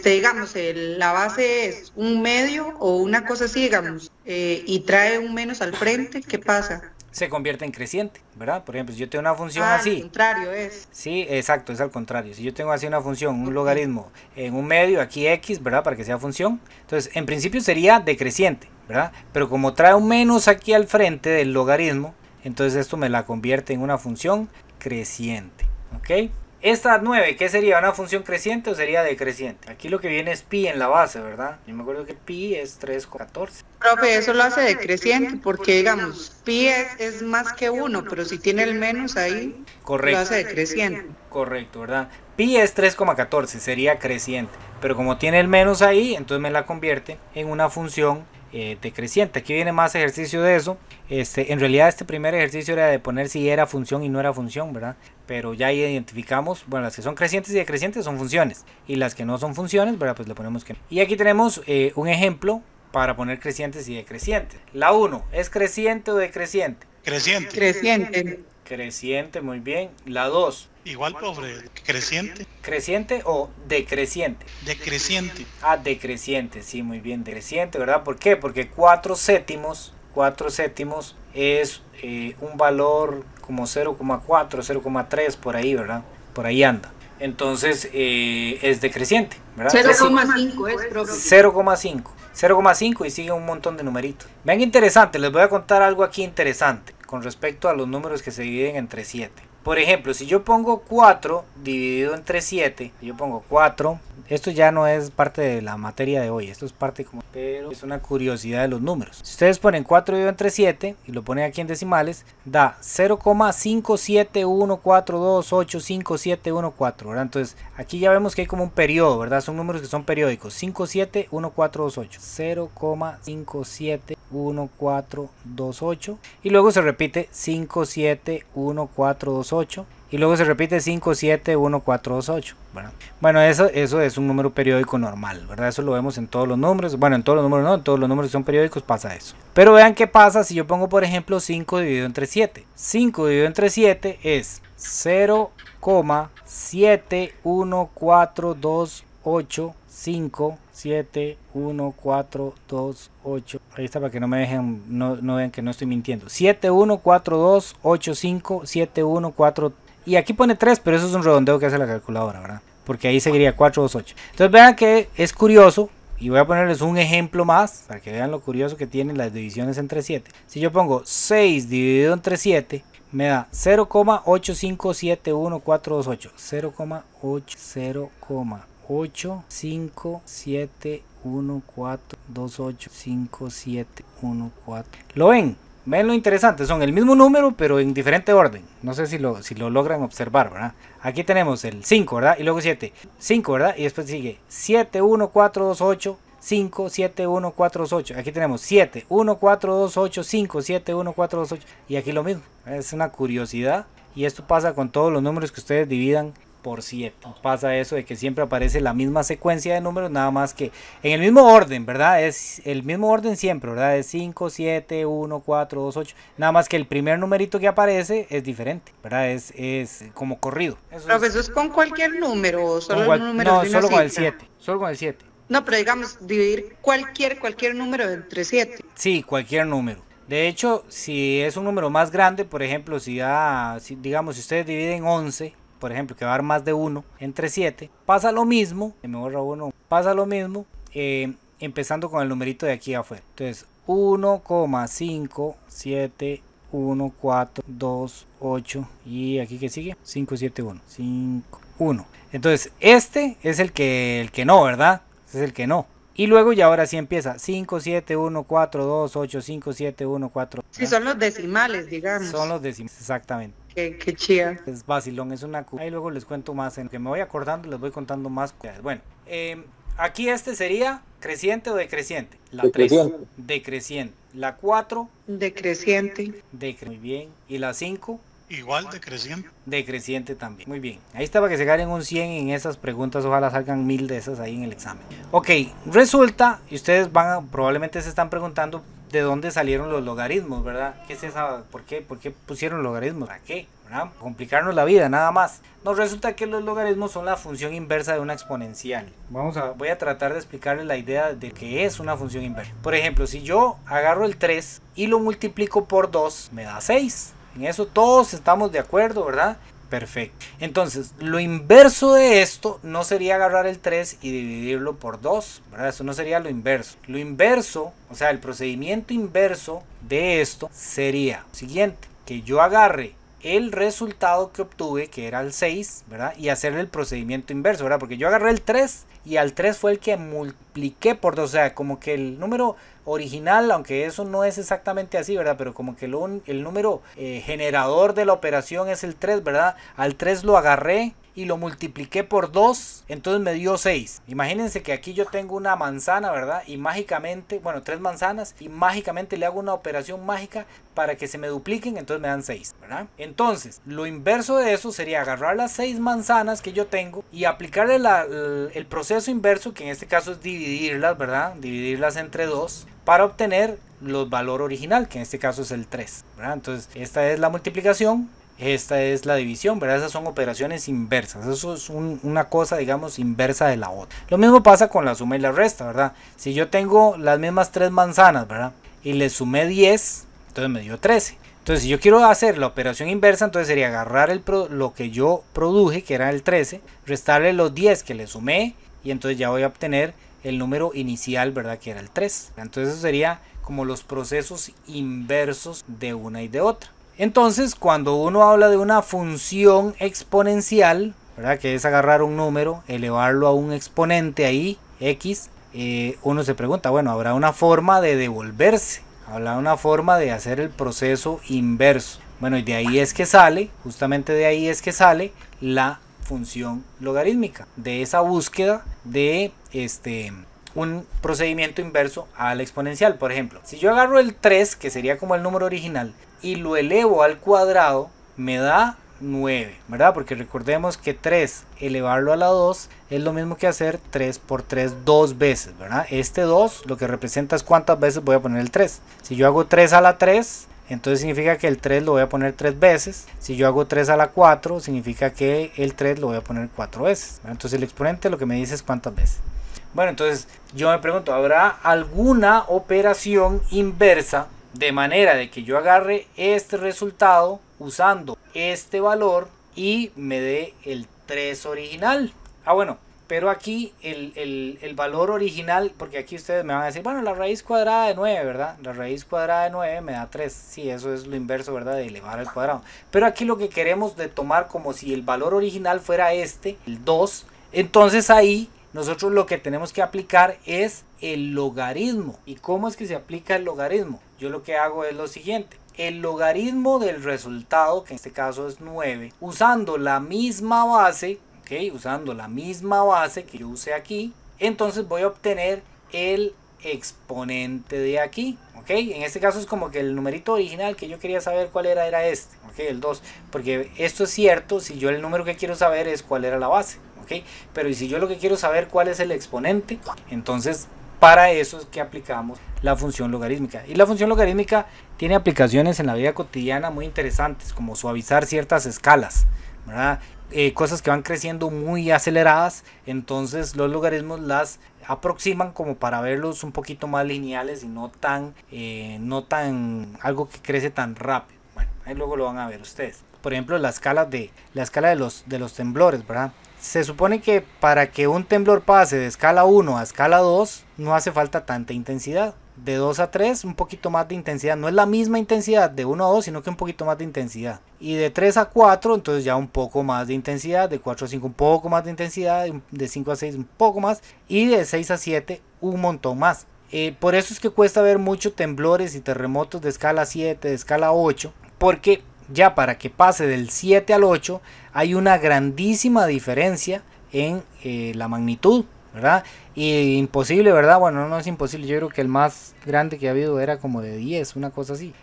digamos, la base es un medio o una cosa así, digamos, y trae un menos al frente, qué pasa? Se convierte en creciente, ¿verdad? Por ejemplo, si yo tengo una función así. Al contrario es. Sí, exacto, es al contrario. Si yo tengo así una función, un logaritmo en un medio, aquí x, ¿verdad? Para que sea función. Entonces, en principio sería decreciente, ¿verdad? Pero como trae un menos aquí al frente del logaritmo, entonces esto me la convierte en una función creciente. ¿Ok? Esta 9, ¿qué sería? ¿Una función creciente o sería decreciente? Aquí lo que viene es pi en la base, ¿verdad? Yo me acuerdo que pi es 3,14. Profe, eso lo hace decreciente porque, digamos, pi es más que 1, pero si tiene el menos ahí, Correcto. lo hace decreciente. Correcto, ¿verdad? Pi es 3,14, sería creciente. Pero como tiene el menos ahí, entonces me la convierte en una función decreciente. Aquí viene más ejercicio de eso. En realidad este primer ejercicio era de poner si era función y no era función, ¿verdad? Pero ya identificamos, bueno, las que son crecientes y decrecientes son funciones. Y las que no son funciones, ¿verdad? Pues le ponemos que no. Y aquí tenemos un ejemplo para poner crecientes y decrecientes. La 1, ¿es creciente o decreciente? Creciente. Creciente. Creciente, muy bien. La 2. Igual, profe, creciente. ¿Creciente o decreciente? Decreciente. Ah, decreciente, sí, muy bien, decreciente, ¿verdad? ¿Por qué? Porque 4 séptimos es un valor como 0,4, 0,3 por ahí, ¿verdad? Por ahí anda. Entonces es decreciente, ¿verdad? 0,5 es, profe. 0,5 y sigue un montón de numeritos. Vean qué interesante, les voy a contar algo aquí interesante con respecto a los números que se dividen entre 7. Por ejemplo, si yo pongo 4 dividido entre 7, yo pongo 4, esto ya no es parte de la materia de hoy, esto es parte como, pero es una curiosidad de los números. Si ustedes ponen 4 dividido entre 7 y lo ponen aquí en decimales, da 0,57142857714, ¿verdad? Entonces, aquí ya vemos que hay como un periodo, ¿verdad? Son números que son periódicos, 571428, 0,571428 y luego se repite 571428 y luego se repite 571428, ¿verdad? Bueno, eso es un número periódico normal, ¿verdad? Eso lo vemos en todos los números. Bueno, en todos los números no, en todos los números que son periódicos pasa eso. Pero vean qué pasa si yo pongo, por ejemplo, 5 dividido entre 7. 5 dividido entre 7 es 0,71428571428. Ahí está para que no me dejen, no vean que no estoy mintiendo. 7142857142. Y aquí pone 3, pero eso es un redondeo que hace la calculadora, ¿verdad? Porque ahí seguiría 428. Entonces vean que es curioso. Y voy a ponerles un ejemplo más para que vean lo curioso que tienen las divisiones entre 7. Si yo pongo 6 dividido entre 7, me da 0,8571428. 0,85714285714. ¿Lo ven? Ven lo interesante, son el mismo número pero en diferente orden. No sé si lo logran observar, ¿verdad? Aquí tenemos el 5, ¿verdad? Y luego 7, 5, ¿verdad? Y después sigue 71428 571428. Aquí tenemos 71428 571428 y aquí lo mismo. Es una curiosidad y esto pasa con todos los números que ustedes dividan por 7. Pasa eso de que siempre aparece la misma secuencia de números, nada más que en el mismo orden, ¿verdad? Es el mismo orden siempre, ¿verdad? Es 5, 7, 1, 4, 2, 8. Nada más que el primer numerito que aparece es diferente, ¿verdad? Es como corrido. Eso es con cualquier número o solo el número no, de una solo con el cifra. 7. Solo con el 7. No, pero digamos, dividir cualquier número entre 7. Sí, cualquier número. De hecho, si es un número más grande, por ejemplo, digamos, si ustedes dividen 11, por ejemplo, que va a dar más de 1 entre 7, pasa lo mismo, pasa lo mismo, empezando con el numerito de aquí afuera. Entonces, 1,5714228 y aquí que sigue 571 1. Entonces, este es el que no, ¿verdad? Este es el que no. Y luego ya ahora sí empieza 5714285714. Sí, son los decimales, digamos. Son los decimales, exactamente. Qué chida. Es vacilón, es una... Ahí luego les cuento más, en que me voy acordando les voy contando más. Bueno, aquí este sería creciente o decreciente. La 3, decreciente. La 4, decreciente. Muy bien. Y la 5, igual decreciente. Decreciente también. Muy bien. Ahí está para que se ganen un 100 en esas preguntas. Ojalá salgan 1000 de esas ahí en el examen. Ok, resulta, y ustedes probablemente se están preguntando de dónde salieron los logaritmos, ¿verdad? ¿Qué es esa? ¿Por qué pusieron logaritmos? ¿Para qué? ¿Verdad? Complicarnos la vida, nada más. No, resulta que los logaritmos son la función inversa de una exponencial. Voy a tratar de explicarles la idea de qué es una función inversa. Por ejemplo, si yo agarro el 3 y lo multiplico por 2, me da 6. En eso todos estamos de acuerdo, ¿verdad? Perfecto. Entonces, lo inverso de esto no sería agarrar el 3 y dividirlo por 2, ¿verdad? Eso no sería lo inverso. Lo inverso, o sea, el procedimiento inverso de esto sería lo siguiente, que yo agarre el resultado que obtuve, que era el 6, ¿verdad? Y hacerle el procedimiento inverso, ¿verdad? Porque yo agarré el 3 y al 3 fue el que multipliqué por 2, o sea, como que el número original, aunque eso no es exactamente así, ¿verdad? Pero como que el número generador de la operación es el 3, ¿verdad? Al 3 lo agarré y lo multipliqué por 2, entonces me dio 6. Imagínense que aquí yo tengo una manzana, ¿verdad? Y mágicamente, bueno, 3 manzanas, y mágicamente le hago una operación mágica para que se me dupliquen, entonces me dan 6, ¿verdad? Entonces, lo inverso de eso sería agarrar las 6 manzanas que yo tengo y aplicarle el proceso inverso, que en este caso es dividirlas, ¿verdad? Dividirlas entre 2 para obtener el valor original, que en este caso es el 3, ¿verdad? Entonces, esta es la multiplicación. Esta es la división, ¿verdad? Esas son operaciones inversas. Eso es una cosa, digamos, inversa de la otra. Lo mismo pasa con la suma y la resta, ¿verdad? Si yo tengo las mismas 3 manzanas, ¿verdad? Y le sumé 10, entonces me dio 13. Entonces, si yo quiero hacer la operación inversa, entonces sería agarrar lo que yo produje, que era el 13, restarle los 10 que le sumé, y entonces ya voy a obtener el número inicial, ¿verdad? Que era el 3. Entonces, eso sería como los procesos inversos de una y de otra. Entonces, cuando uno habla de una función exponencial, ¿verdad? Que es agarrar un número, elevarlo a un exponente ahí, x, uno se pregunta, bueno, ¿habrá una forma de devolverse? ¿Habrá una forma de hacer el proceso inverso? Bueno, y de ahí es que sale, justamente de ahí es que sale la función logarítmica, de esa búsqueda de un procedimiento inverso al exponencial. Por ejemplo, si yo agarro el 3, que sería como el número original, y lo elevo al cuadrado, me da 9, ¿verdad? Porque recordemos que 3 elevarlo a la 2 es lo mismo que hacer 3 por 3 dos veces, ¿verdad? Este 2 lo que representa es cuántas veces voy a poner el 3. Si yo hago 3 a la 3, entonces significa que el 3 lo voy a poner 3 veces. Si yo hago 3 a la 4, significa que el 3 lo voy a poner 4 veces, ¿verdad? Entonces el exponente lo que me dice es cuántas veces. Bueno, entonces yo me pregunto, ¿habrá alguna operación inversa de manera de que yo agarre este resultado usando este valor y me dé el 3 original? Ah, bueno, pero aquí el valor original, porque aquí ustedes me van a decir, bueno, la raíz cuadrada de 9, ¿verdad? La raíz cuadrada de 9 me da 3. Sí, eso es lo inverso, ¿verdad? De elevar al cuadrado. Pero aquí lo que queremos de tomar como si el valor original fuera el 2, entonces ahí nosotros lo que tenemos que aplicar es el logaritmo. ¿Y cómo es que se aplica el logaritmo? Yo lo que hago es lo siguiente. El logaritmo del resultado, que en este caso es 9, usando la misma base, ¿ok? Usando la misma base que yo usé aquí, entonces voy a obtener el exponente de aquí, ¿ok? En este caso es como que el numerito original que yo quería saber cuál era este, ¿ok? El 2, porque esto es cierto si yo el número que quiero saber es cuál era la base, ¿ok? Pero si yo lo que quiero saber cuál es el exponente, entonces para eso es que aplicamos la función logarítmica. Y la función logarítmica tiene aplicaciones en la vida cotidiana muy interesantes, como suavizar ciertas escalas, ¿verdad? Cosas que van creciendo muy aceleradas, entonces los logaritmos las aproximan como para verlos un poquito más lineales y no tan algo que crece tan rápido. Bueno, ahí luego lo van a ver ustedes. Por ejemplo, la escala de los temblores, ¿verdad? Se supone que para que un temblor pase de escala 1 a escala 2 no hace falta tanta intensidad. De 2 a 3 un poquito más de intensidad, no es la misma intensidad de 1 a 2, sino que un poquito más de intensidad. Y de 3 a 4 entonces ya un poco más de intensidad, de 4 a 5 un poco más de intensidad, de 5 a 6 un poco más, y de 6 a 7 un montón más. Por eso es que cuesta ver muchos temblores y terremotos de escala 7, de escala 8, porque ya para que pase del 7 al 8 hay una grandísima diferencia en la magnitud, ¿verdad? Y imposible, ¿verdad? Bueno, no es imposible, yo creo que el más grande que ha habido era como de 10, una cosa así.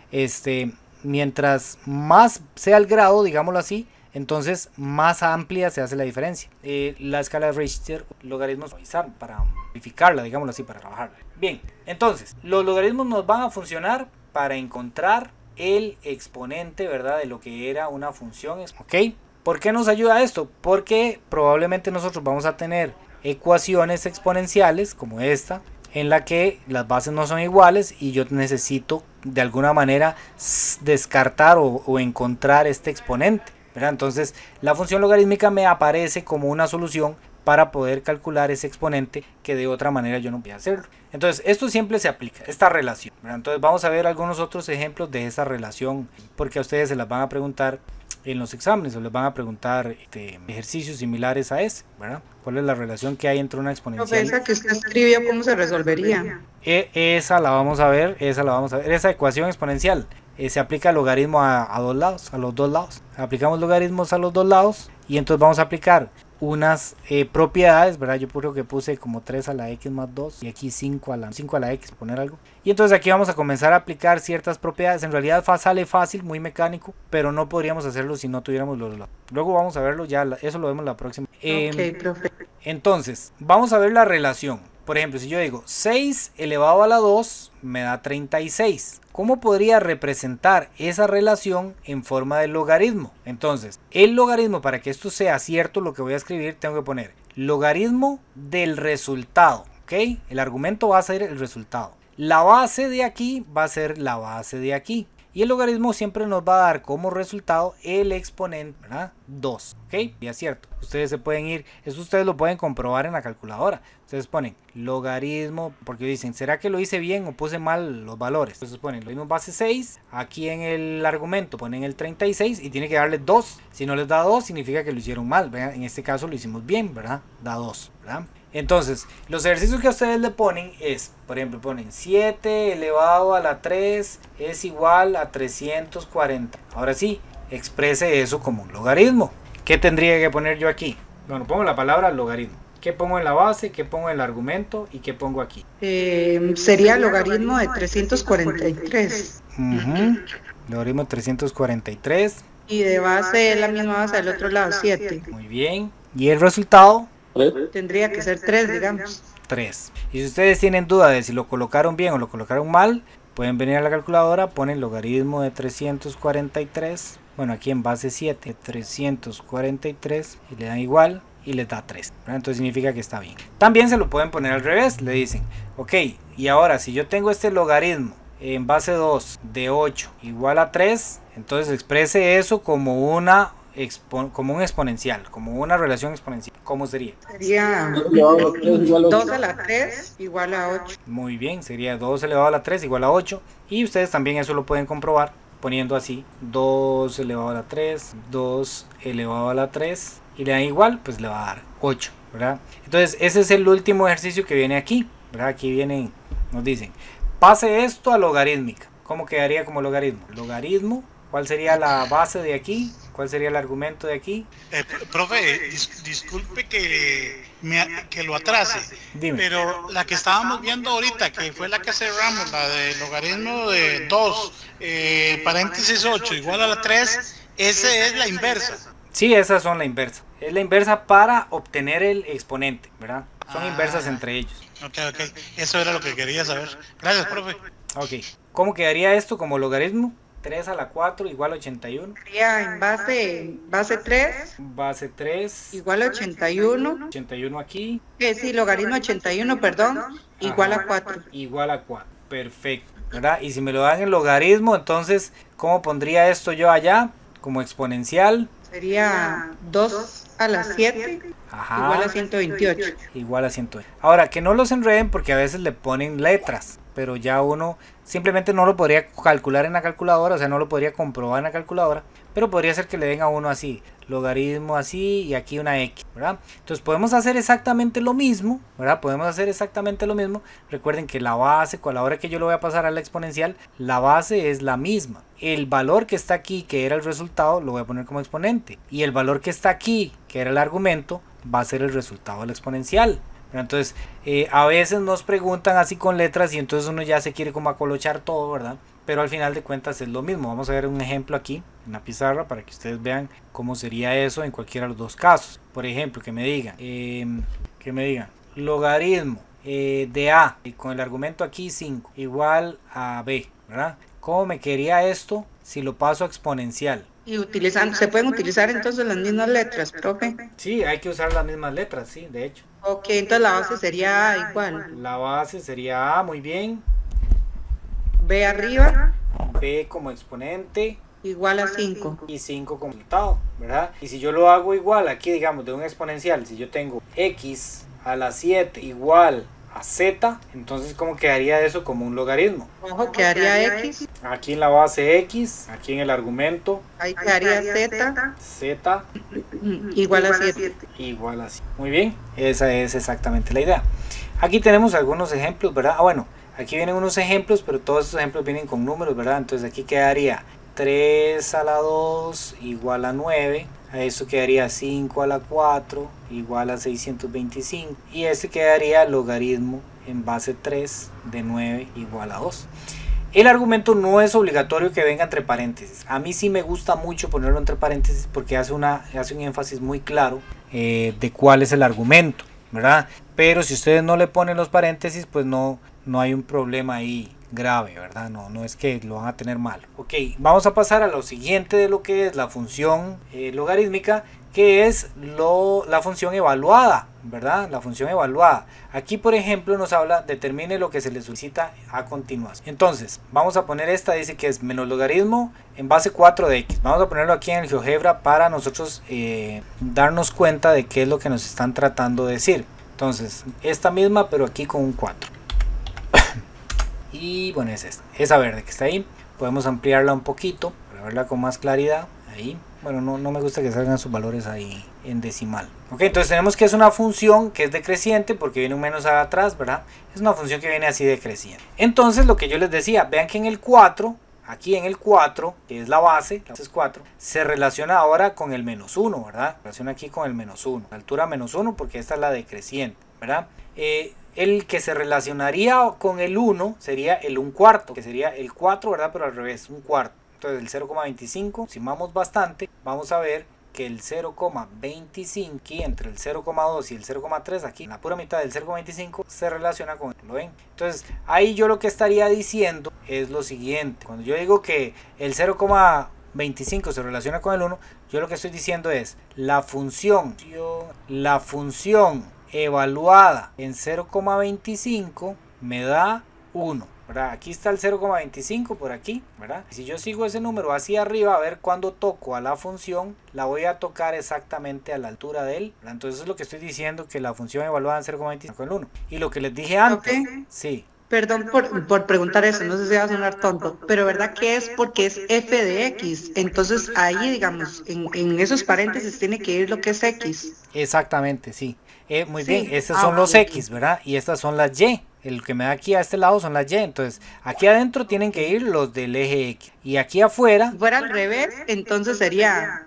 Mientras más sea el grado, digámoslo así, entonces más amplia se hace la diferencia. La escala de Richter, logaritmos para amplificarla, digámoslo así, para trabajarla. Bien, entonces los logaritmos nos van a funcionar para encontrar el exponente, ¿verdad? De lo que era una función, ¿ok? ¿Por qué nos ayuda esto? Porque probablemente nosotros vamos a tener ecuaciones exponenciales como esta, en la que las bases no son iguales y yo necesito de alguna manera descartar o encontrar este exponente, ¿verdad? Entonces la función logarítmica me aparece como una solución para poder calcular ese exponente que de otra manera yo no voy a hacerlo. Entonces esto siempre se aplica, esta relación, ¿verdad? Entonces vamos a ver algunos otros ejemplos de esa relación, porque a ustedes se las van a preguntar en los exámenes, o les van a preguntar ejercicios similares a ese, ¿verdad? ¿Cuál es la relación que hay entre una exponencial? Esa que usted escribió, ¿cómo se resolvería? Esa la vamos a ver, esa ecuación exponencial. Se aplica el logaritmo a dos lados, a los dos lados. Aplicamos logaritmos a los dos lados y entonces vamos a aplicar unas propiedades, ¿verdad? Yo creo que puse como 3 a la x más 2 y aquí 5 a la x, poner algo. Y entonces aquí vamos a comenzar a aplicar ciertas propiedades. En realidad sale fácil, muy mecánico, pero no podríamos hacerlo si no tuviéramos los lados. Luego vamos a verlo, eso lo vemos la próxima. Ok, profe. Entonces, vamos a ver la relación. Por ejemplo, si yo digo 6 elevado a la 2 me da 36. ¿Cómo podría representar esa relación en forma de logaritmo? Entonces, el logaritmo, para que esto sea cierto, lo que voy a escribir, tengo que poner logaritmo del resultado, ¿ok? El argumento va a ser el resultado. La base de aquí va a ser la base de aquí. Y el logaritmo siempre nos va a dar como resultado el exponente, ¿verdad? 2, ¿ok? Ya es cierto. Ustedes se pueden ir, eso ustedes lo pueden comprobar en la calculadora. Ustedes ponen logaritmo, porque dicen, ¿será que lo hice bien o puse mal los valores? Entonces ponen logaritmo base 6, aquí en el argumento ponen el 36 y tiene que darle 2. Si no les da 2 significa que lo hicieron mal, ¿verdad? En este caso lo hicimos bien, ¿verdad? Da 2, ¿verdad? Entonces, los ejercicios que a ustedes le ponen es, por ejemplo, ponen 7 elevado a la 3 es igual a 340. Ahora sí, exprese eso como un logaritmo. ¿Qué tendría que poner yo aquí? Bueno, pongo la palabra logaritmo. ¿Qué pongo en la base? ¿Qué pongo en el argumento? ¿Y qué pongo aquí? Sería logaritmo de 343. Logaritmo de 343. Y de base es la misma base del otro lado, 7. Muy bien. ¿Y el resultado? Tendría que ser 3, digamos. 3. Y si ustedes tienen duda de si lo colocaron bien o lo colocaron mal, pueden venir a la calculadora, ponen logaritmo de 343, bueno, aquí en base 7, 343, y le dan igual y les da 3, ¿verdad? Entonces significa que está bien. También se lo pueden poner al revés, le dicen, ok, y ahora si yo tengo este logaritmo en base 2 de 8 igual a 3, entonces exprese eso como un exponencial, como una relación exponencial. ¿Cómo sería? Sería 2 a la 3 igual a 8. Muy bien, sería 2 elevado a la 3 igual a 8. Y ustedes también eso lo pueden comprobar poniendo así 2 elevado a la 3, 2 elevado a la 3 y le dan igual, pues le va a dar 8, ¿verdad? Entonces ese es el último ejercicio que viene aquí, ¿verdad? Aquí vienen, nos dicen, pase esto a logarítmica. ¿Cómo quedaría como logaritmo? Logaritmo, ¿cuál sería la base de aquí? ¿Cuál sería el argumento de aquí? Profe, disculpe que lo atrase. Dime. Pero la que estábamos viendo ahorita, que fue la que cerramos, la de logaritmo de 2, paréntesis 8 igual a la 3, esa es la inversa. Sí, esas son la inversa. Es la inversa para obtener el exponente, ¿verdad? Son inversas entre ellos. Ok. Eso era lo que quería saber. Gracias, profe. Ok. ¿Cómo quedaría esto como logaritmo? 3 a la 4 igual a 81. Sería en base 3. Base 3. Igual a 81. 81 aquí. Sí, logaritmo 81, perdón. Igual a 4. Igual a 4. Perfecto, ¿verdad? Y si me lo dan en logaritmo, entonces, ¿cómo pondría esto yo allá? Como exponencial. Sería 2 a la 7. Ajá. Igual a 128. Igual a 128. Ahora, que no los enreden porque a veces le ponen letras, pero ya uno simplemente no lo podría calcular en la calculadora, o sea, no lo podría comprobar en la calculadora, pero podría ser que le den a uno así, logaritmo así y aquí una X, ¿verdad? Entonces podemos hacer exactamente lo mismo, ¿verdad? Podemos hacer exactamente lo mismo. Recuerden que la base, a la hora que yo lo voy a pasar a la exponencial, la base es la misma. El valor que está aquí, que era el resultado, lo voy a poner como exponente. Y el valor que está aquí, que era el argumento, va a ser el resultado de la exponencial. Entonces, a veces nos preguntan así con letras y entonces uno ya se quiere como acolochar todo, ¿verdad? Pero al final de cuentas es lo mismo. Vamos a ver un ejemplo aquí en la pizarra para que ustedes vean cómo sería eso en cualquiera de los dos casos. Por ejemplo, que me digan logaritmo de A con el argumento aquí 5 igual a B, ¿verdad? ¿Cómo me quedaría esto si lo paso a exponencial? Y ¿se pueden utilizar entonces las mismas letras, profe? Sí, hay que usar las mismas letras, sí, de hecho. Ok, entonces la base sería A igual. La base sería A, muy bien. B arriba. B como exponente. Igual a 5. Y 5 como resultado, ¿verdad? Y si yo lo hago igual aquí, digamos, de un exponencial, si yo tengo X a la 7 igual a Z, entonces ¿cómo quedaría eso como un logaritmo? Ojo, quedaría X. aquí en la base x, aquí en el argumento, ahí quedaría z z igual a 7. igual a 7. Muy bien, esa es exactamente la idea. Aquí tenemos algunos ejemplos, ¿verdad? Bueno, aquí vienen unos ejemplos, pero todos estos ejemplos vienen con números, ¿verdad? Entonces aquí quedaría 3 a la 2 igual a 9. A esto quedaría 5 a la 4 igual a 625. Y este quedaría logaritmo en base 3 de 9 igual a 2. El argumento no es obligatorio que venga entre paréntesis. A mí sí me gusta mucho ponerlo entre paréntesis porque hace un énfasis muy claro de cuál es el argumento, ¿verdad? Pero si ustedes no le ponen los paréntesis, pues no hay un problema ahí grave, ¿verdad? No es que lo van a tener mal. Ok, vamos a pasar a lo siguiente de lo que es la función logarítmica, que es la función evaluada, ¿verdad? La función evaluada. Aquí, por ejemplo, nos habla, determine lo que se le solicita a continuación. Entonces, vamos a poner esta, dice que es menos logaritmo en base 4 de x. Vamos a ponerlo aquí en el GeoGebra para nosotros darnos cuenta de qué es lo que nos están tratando de decir. Entonces, esta misma, pero aquí con un 4. Y bueno, es esa verde que está ahí. Podemos ampliarla un poquito para verla con más claridad. Ahí. Bueno, no me gusta que salgan sus valores ahí en decimal. Ok, entonces tenemos que es una función que es decreciente porque viene un menos atrás, ¿verdad? Es una función que viene así decreciente. Entonces, lo que yo les decía, vean que en el 4, aquí en el 4, que es la base es 4, se relaciona ahora con el menos 1, ¿verdad? Se relaciona aquí con el menos 1. La altura menos 1 porque esta es la decreciente, ¿verdad? El que se relacionaría con el 1 sería el 1/4, que sería el 4, ¿verdad? Pero al revés, 1/4. Entonces el 0,25, si sumamos bastante, vamos a ver que el 0,25 aquí entre el 0,2 y el 0,3 aquí en la pura mitad del 0,25 se relaciona con el, ¿lo ven? Entonces ahí yo lo que estaría diciendo es lo siguiente. Cuando yo digo que el 0,25 se relaciona con el 1, yo lo que estoy diciendo es la función evaluada en 0,25 me da 1, ¿verdad? Aquí está el 0,25 por aquí, ¿verdad? Si yo sigo ese número hacia arriba, a ver cuando toco a la función, la voy a tocar exactamente a la altura de él, ¿verdad? Entonces es lo que estoy diciendo, que la función evaluada en 0,25 con el 1. Y lo que les dije antes, Okay. sí. Perdón por preguntar eso, no sé si va a sonar tonto, pero ¿verdad que es porque es f de x? Entonces ahí, digamos, en esos paréntesis tiene que ir lo que es x. Exactamente, sí. Muy Sí. bien, estos son los x, ¿verdad? Y estas son las y. El que me da aquí a este lado son las y. Entonces, aquí adentro tienen que ir los del eje x. Y aquí afuera... Si fuera al revés, entonces sería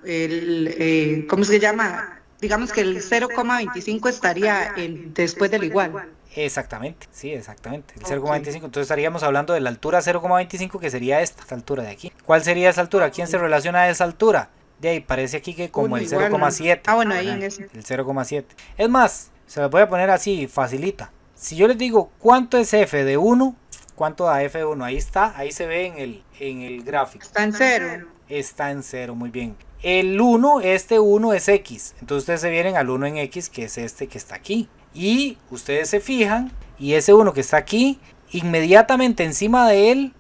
¿cómo se llama? Digamos que el 0,25 estaría después del igual. Exactamente, sí, exactamente. El 0,25. Entonces estaríamos hablando de la altura 0,25, que sería esta altura de aquí. ¿Cuál sería esa altura? ¿Quién se relaciona a esa altura? De ahí parece aquí que como el 0,7. Ah, bueno, ahí en ese. El 0,7. Es más, se las voy a poner así, facilita. Si yo les digo cuánto es f de 1, ¿cuánto da f de 1? Ahí está, ahí se ve en el gráfico. Está en 0. Está en 0, muy bien. El 1, este 1 es x. Entonces ustedes se vienen al 1 en x, que es este que está aquí. Y ustedes se fijan, y ese 1 que está aquí, inmediatamente encima de él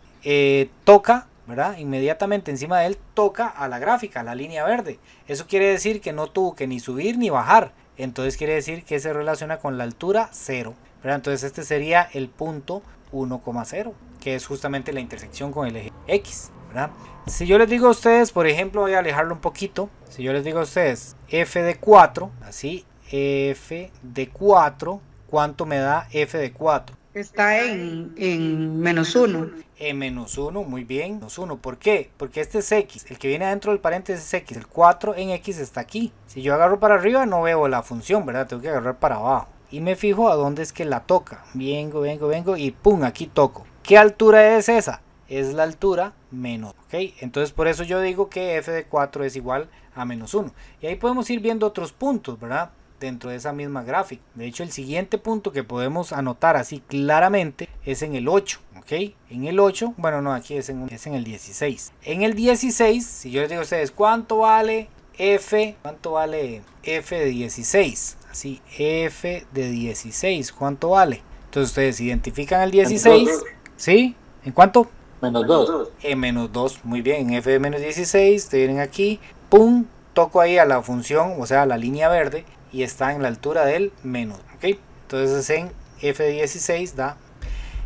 toca, ¿verdad? Inmediatamente encima de él toca a la gráfica, a la línea verde. Eso quiere decir que no tuvo que ni subir ni bajar. Entonces quiere decir que se relaciona con la altura 0, ¿verdad? Entonces este sería el punto 1,0, que es justamente la intersección con el eje x, ¿verdad? Si yo les digo a ustedes, por ejemplo, voy a alejarlo un poquito. Si yo les digo a ustedes f de 4, así, f de 4, ¿cuánto me da f de 4? Está en menos 1. En menos 1, muy bien, menos 1. ¿Por qué? Porque este es x, el que viene adentro del paréntesis es x, el 4 en x está aquí. Si yo agarro para arriba no veo la función, ¿verdad? Tengo que agarrar para abajo. Y me fijo a dónde es que la toca. Vengo y pum, aquí toco. ¿Qué altura es esa? Es la altura menos, ¿ok? Entonces por eso yo digo que f de 4 es igual a menos 1. Y ahí podemos ir viendo otros puntos, ¿verdad? Dentro de esa misma gráfica. De hecho, el siguiente punto que podemos anotar así claramente es en el 8, ¿ok? En el 8, bueno, no, aquí es en el 16. En el 16, si yo les digo a ustedes, ¿cuánto vale f? ¿Cuánto vale f de 16? Así, f de 16, ¿cuánto vale? Entonces ustedes identifican el 16, ¿sí? ¿En cuánto? Menos 2. En menos 2, muy bien, en f de menos 16, ustedes vienen aquí, pum, toco ahí a la función, o sea, a la línea verde, y está en la altura del menos, ¿ok? Entonces en f de 16 da.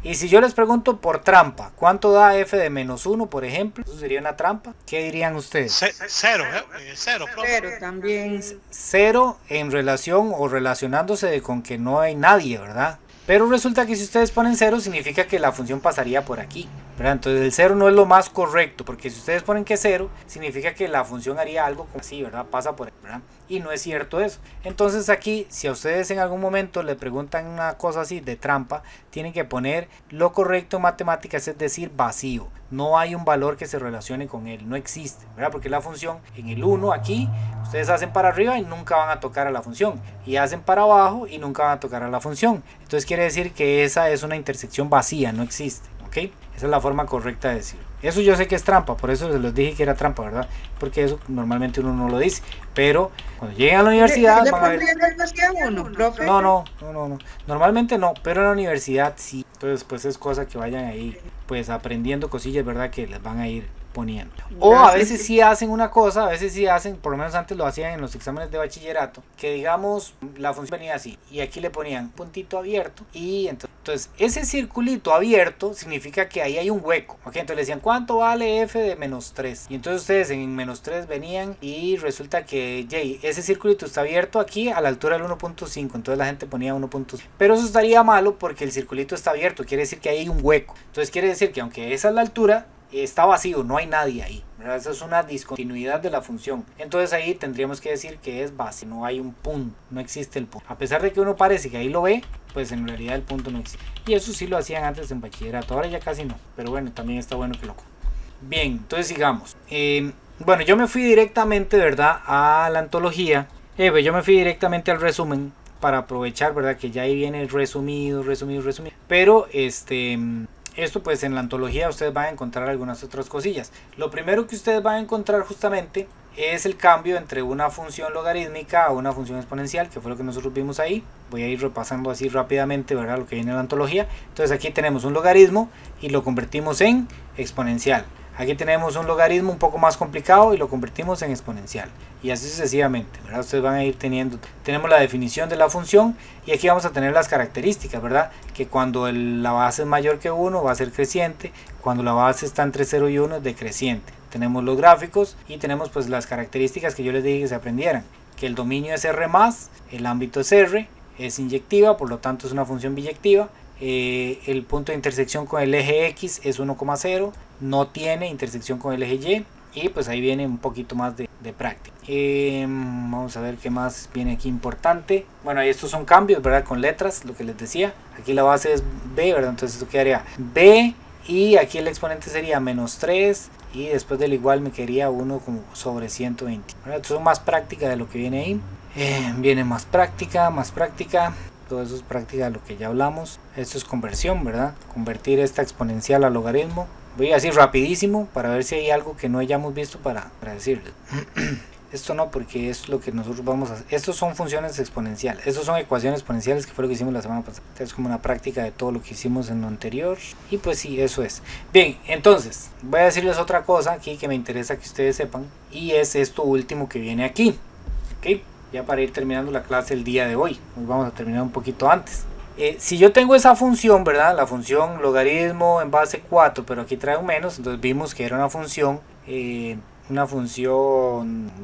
Y si yo les pregunto por trampa, ¿cuánto da f de menos 1, por ejemplo? Eso sería una trampa. ¿Qué dirían ustedes? Cero, profe. Cero también. 0 en relación o relacionándose con que no hay nadie, ¿verdad? Pero resulta que si ustedes ponen 0 significa que la función pasaría por aquí, ¿verdad? Entonces el 0 no es lo más correcto, porque si ustedes ponen que 0 significa que la función haría algo como así, ¿verdad? Pasa por ahí, ¿verdad? Y no es cierto eso. Entonces aquí, si a ustedes en algún momento le preguntan una cosa así de trampa, tienen que poner lo correcto en matemáticas, es decir, vacío. No hay un valor que se relacione con él, no existe, ¿verdad? Porque la función en el 1 aquí, ustedes hacen para arriba y nunca van a tocar a la función, y hacen para abajo y nunca van a tocar a la función. Entonces quiere decir que esa es una intersección vacía, no existe, ¿ok? Esa es la forma correcta de decirlo. Eso yo sé que es trampa, por eso les dije que era trampa, ¿verdad? Porque eso normalmente uno no lo dice, pero cuando lleguen a la universidad van a ver... No, normalmente no, pero en la universidad sí. Entonces pues es cosa que vayan ahí pues aprendiendo cosillas, ¿verdad? Que les van a ir poniendo. O a veces sí hacen una cosa, a veces sí hacen, por lo menos antes lo hacían en los exámenes de bachillerato, que digamos la función venía así, y aquí le ponían puntito abierto, y entonces ese circulito abierto significa que ahí hay un hueco, ¿ok? Entonces le decían, ¿cuánto vale f de menos 3? Y entonces ustedes en menos 3 venían y resulta que ese circulito está abierto aquí a la altura del 1.5, entonces la gente ponía 1.5, pero eso estaría malo porque el circulito está abierto, quiere decir que ahí hay un hueco, entonces quiere decir que aunque esa es la altura, está vacío, no hay nadie ahí, ¿verdad? Esa es una discontinuidad de la función. Entonces ahí tendríamos que decir que es vacío, no hay un punto, no existe el punto. A pesar de que uno parece que ahí lo ve, pues en realidad el punto no existe. Y eso sí lo hacían antes en bachillerato, ahora ya casi no, pero bueno, también está bueno que lo... Bien, entonces sigamos. Bueno, yo me fui directamente, ¿verdad?, a la antología. Yo me fui directamente al resumen para aprovechar, ¿verdad?, que ya ahí viene el resumido. Pero esto pues en la antología ustedes van a encontrar algunas otras cosillas. Lo primero que ustedes van a encontrar justamente es el cambio entre una función logarítmica a una función exponencial, que fue lo que nosotros vimos ahí. Voy a ir repasando así rápidamente, ¿verdad?, lo que viene en la antología. Entonces aquí tenemos un logaritmo y lo convertimos en exponencial. Aquí tenemos un logaritmo un poco más complicado y lo convertimos en exponencial. Y así sucesivamente, ¿verdad? Ustedes van a ir teniendo. Tenemos la definición de la función y aquí vamos a tener las características, ¿verdad? Que cuando la base es mayor que 1 va a ser creciente. Cuando la base está entre 0 y 1 es decreciente. Tenemos los gráficos y tenemos pues las características que yo les dije que se aprendieran. Que el dominio es R+, el ámbito es R, es inyectiva, por lo tanto es una función biyectiva. El punto de intersección con el eje X es 1,0, no tiene intersección con el eje Y, y pues ahí viene un poquito más de práctica. Vamos a ver qué más viene aquí importante. Bueno, estos son cambios, ¿verdad?, con letras, lo que les decía. Aquí la base es B, ¿verdad? Entonces esto quedaría B, y aquí el exponente sería menos 3, y después del igual me quedaría 1 como sobre 120, ¿verdad? Esto es más práctica de lo que viene ahí. Viene más práctica. Todo eso es práctica de lo que ya hablamos. Esto es conversión, ¿verdad? Convertir esta exponencial a logaritmo. Voy a decir rapidísimo para ver si hay algo que no hayamos visto para decirles. Esto no, porque es lo que nosotros vamos a hacer. Estos son funciones exponenciales. Estos son ecuaciones exponenciales, que fue lo que hicimos la semana pasada. Es como una práctica de todo lo que hicimos en lo anterior. Y pues sí, eso es. Bien, entonces, voy a decirles otra cosa aquí que me interesa que ustedes sepan. Y es esto último que viene aquí. ¿Ok? Ya para ir terminando la clase el día de hoy. Hoy vamos a terminar un poquito antes. Si yo tengo esa función, ¿verdad? La función logaritmo en base 4, pero aquí trae un menos, entonces vimos que era una función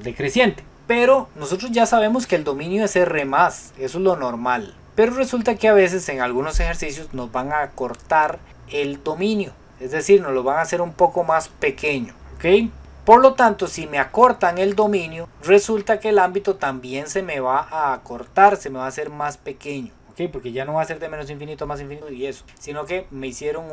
decreciente. Pero nosotros ya sabemos que el dominio es R+, eso es lo normal. Pero resulta que a veces en algunos ejercicios nos van a cortar el dominio, es decir, nos lo van a hacer un poco más pequeño, ¿ok? Por lo tanto, si me acortan el dominio, resulta que el ámbito también se me va a acortar, se me va a hacer más pequeño. Porque ya no va a ser de menos infinito a más infinito y eso, sino que me hicieron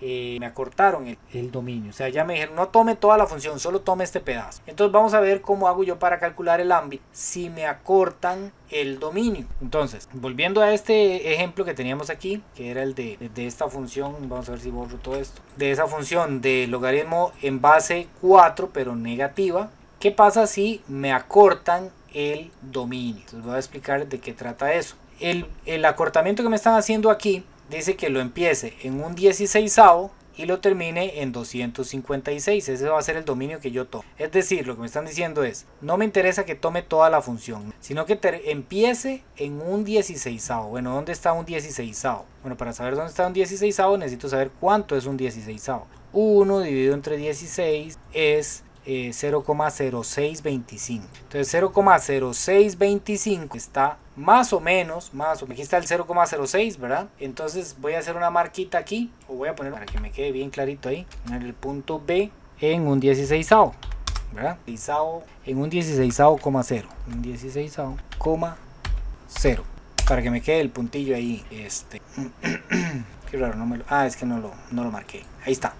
me acortaron el dominio, o sea, ya me dijeron no tome toda la función, solo tome este pedazo. Entonces vamos a ver cómo hago yo para calcular el ámbito si me acortan el dominio. Entonces, volviendo a este ejemplo que teníamos aquí, que era el de esta función, vamos a ver si borro todo esto, de esa función de logaritmo en base 4 pero negativa. ¿Qué pasa si me acortan el dominio? Entonces voy a explicar de qué trata eso. El acortamiento que me están haciendo aquí dice que lo empiece en un 16avo y lo termine en 256. Ese va a ser el dominio que yo tomo. Es decir, lo que me están diciendo es, no me interesa que tome toda la función, sino que empiece en un 16avo. Bueno, ¿dónde está un 16avo? Bueno, para saber dónde está un 16avo necesito saber cuánto es un 16avo. 1 dividido entre 16 es 0,0625. Entonces 0,0625 está más o menos, aquí está el 0,06, ¿verdad? Entonces voy a hacer una marquita aquí, o voy a poner para que me quede bien clarito ahí, poner el punto B en un 16avo, ¿verdad? En un 16avo, coma 0, un 16avo, coma 0, para que me quede el puntillo ahí, qué raro, es que no lo marqué, ahí está,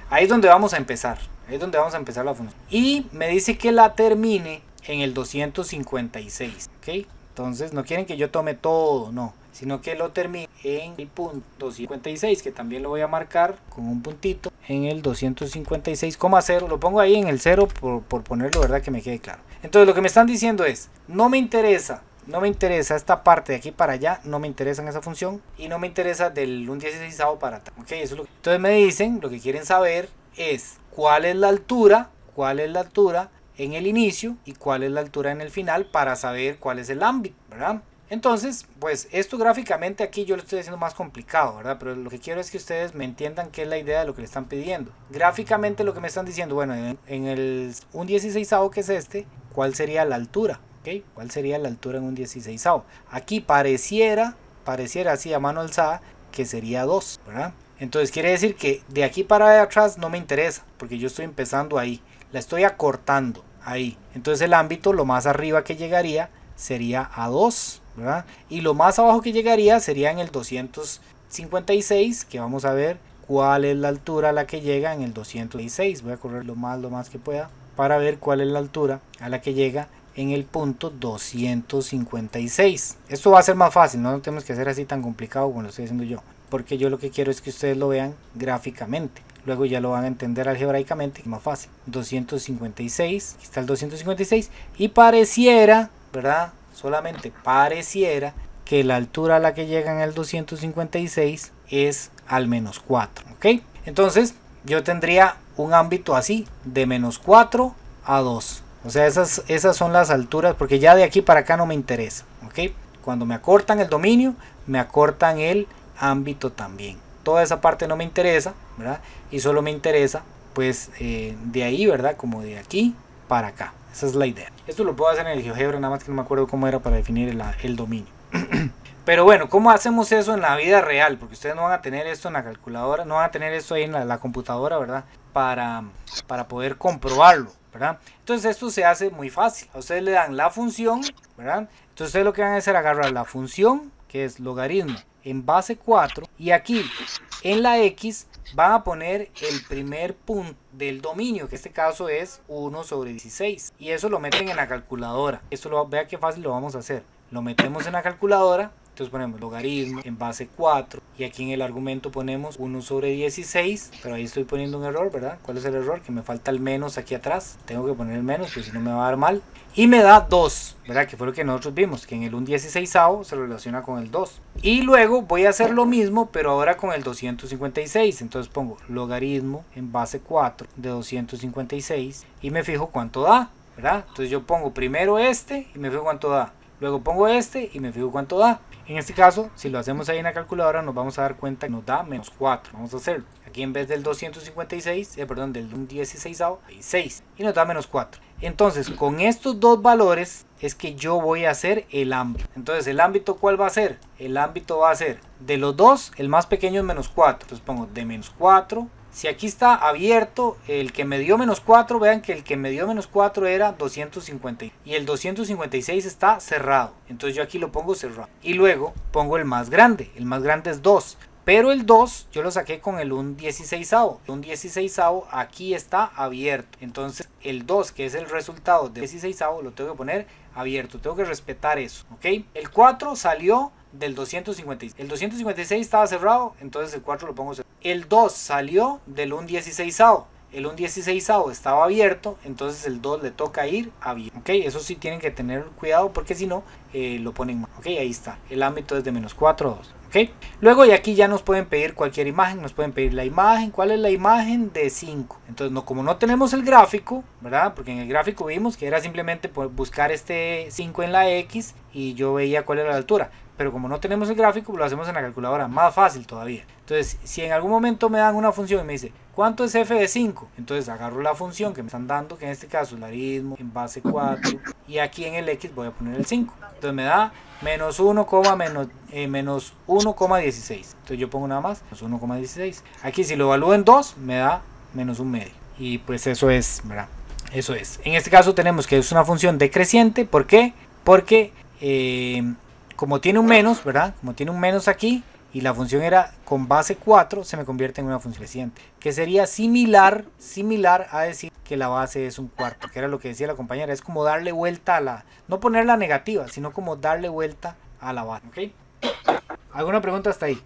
ahí es donde vamos a empezar. Ahí es donde vamos a empezar la función. Y me dice que la termine en el 256. ¿Ok? Entonces no quieren que yo tome todo, no. Sino que lo termine en el punto 256. Que también lo voy a marcar con un puntito. En el 256,0. Lo pongo ahí en el 0 por ponerlo, ¿verdad? Que me quede claro. Entonces lo que me están diciendo es, no me interesa esta parte de aquí para allá, no me interesa en esa función. Y no me interesa del un 16avo para atrás. ¿Ok? Entonces me dicen, lo que quieren saber es cuál es la altura en el inicio y cuál es la altura en el final para saber cuál es el ámbito, ¿verdad? Entonces, pues esto gráficamente aquí yo lo estoy haciendo más complicado, ¿verdad? Pero lo que quiero es que ustedes me entiendan qué es la idea de lo que le están pidiendo. Gráficamente lo que me están diciendo, bueno, en el un 16avo que es ¿cuál sería la altura? ¿Ok? ¿Cuál sería la altura en un 16avo? Aquí pareciera así a mano alzada que sería 2, ¿verdad? Entonces quiere decir que de aquí para atrás no me interesa, porque yo estoy empezando ahí, la estoy acortando ahí. Entonces el ámbito, lo más arriba que llegaría sería a 2, ¿verdad? Y lo más abajo que llegaría sería en el 256, que vamos a ver cuál es la altura a la que llega en el 216. Voy a correr lo más que pueda para ver cuál es la altura a la que llega en el punto 256. Esto va a ser más fácil, no tenemos que hacer así tan complicado como lo estoy haciendo yo, porque yo lo que quiero es que ustedes lo vean gráficamente, luego ya lo van a entender algebraicamente, que es más fácil. 256, aquí está el 256, y pareciera, ¿verdad? Solamente pareciera que la altura a la que llega en el 256 es al menos 4, ¿ok? Entonces yo tendría un ámbito así, de menos 4 a 2. O sea, esas son las alturas, porque ya de aquí para acá no me interesa, ¿ok? Cuando me acortan el dominio, me acortan el ámbito también. Toda esa parte no me interesa, ¿verdad? Y solo me interesa, pues, de ahí, ¿verdad? Como de aquí para acá. Esa es la idea. Esto lo puedo hacer en el GeoGebra, nada más que no me acuerdo cómo era para definir el dominio. Pero bueno, ¿cómo hacemos eso en la vida real? Porque ustedes no van a tener esto en la calculadora, no van a tener esto ahí en la computadora, ¿verdad? Para poder comprobarlo, ¿verdad? Entonces esto se hace muy fácil. A ustedes le dan la función, ¿verdad? Entonces ustedes lo que van a hacer es agarrar la función, que es logaritmo en base 4, y aquí en la X van a poner el primer punto del dominio, que en este caso es 1 sobre 16, y eso lo meten en la calculadora. Vea qué fácil lo vamos a hacer. Lo metemos en la calculadora. Entonces ponemos logaritmo en base 4 y aquí en el argumento ponemos 1 sobre 16, pero ahí estoy poniendo un error, ¿verdad? ¿Cuál es el error? Que me falta el menos aquí atrás. Tengo que poner el menos, porque si no me va a dar mal. Y me da 2, ¿verdad? Que fue lo que nosotros vimos, que en el 1/16 se relaciona con el 2. Y luego voy a hacer lo mismo, pero ahora con el 256. Entonces pongo logaritmo en base 4 de 256 y me fijo cuánto da, ¿verdad? Entonces yo pongo primero este y me fijo cuánto da. Luego pongo este y me fijo cuánto da. En este caso, si lo hacemos ahí en la calculadora, nos vamos a dar cuenta que nos da menos 4. Vamos a hacerlo. Aquí en vez del 256, perdón, del 1/16, hay 6. Y nos da menos 4. Entonces, con estos dos valores es que yo voy a hacer el ámbito. Entonces, ¿el ámbito cuál va a ser? El ámbito va a ser, de los dos, el más pequeño es menos 4. Entonces pongo de menos 4. Si aquí está abierto, el que me dio menos 4, vean que el que me dio menos 4 era 250 y el 256 está cerrado. Entonces yo aquí lo pongo cerrado. Y luego pongo el más grande es 2. Pero el 2 yo lo saqué con el 1/16. El 1/16 aquí está abierto. Entonces el 2, que es el resultado del 16, lo tengo que poner abierto. Tengo que respetar eso, ¿ok? El 4 salió del 256. El 256 estaba cerrado, entonces el 4 lo pongo cerrado. El 2 salió del 1/16. El 1/16 estaba abierto, entonces el 2 le toca ir abierto. ¿Ok? Eso sí tienen que tener cuidado porque si no, lo ponen mal. ¿Ok? Ahí está. El ámbito es de menos 4 a 2. ¿Ok? ¿ok? Luego y aquí ya nos pueden pedir cualquier imagen, nos pueden pedir la imagen. ¿Cuál es la imagen de 5? Entonces no, como no tenemos el gráfico, ¿verdad? Porque en el gráfico vimos que era simplemente buscar este 5 en la X y yo veía cuál era la altura. Pero como no tenemos el gráfico, pues lo hacemos en la calculadora, más fácil todavía. Entonces, si en algún momento me dan una función y me dice, ¿cuánto es f de 5? Entonces agarro la función que me están dando, que en este caso es logaritmo en base 4, y aquí en el x voy a poner el 5. Entonces me da menos 1,16. Entonces yo pongo nada más, menos 1,16. Aquí si lo evalúo en 2, me da menos 1/2. Y pues eso es, ¿verdad? Eso es. En este caso tenemos que es una función decreciente. ¿Por qué? Porque como tiene un menos, ¿verdad? Como tiene un menos aquí y la función era con base 4, se me convierte en una función creciente, que sería similar a decir que la base es un cuarto, que era lo que decía la compañera. Es como darle vuelta a la, no ponerla negativa, sino como darle vuelta a la base, ¿ok? ¿Alguna pregunta hasta ahí?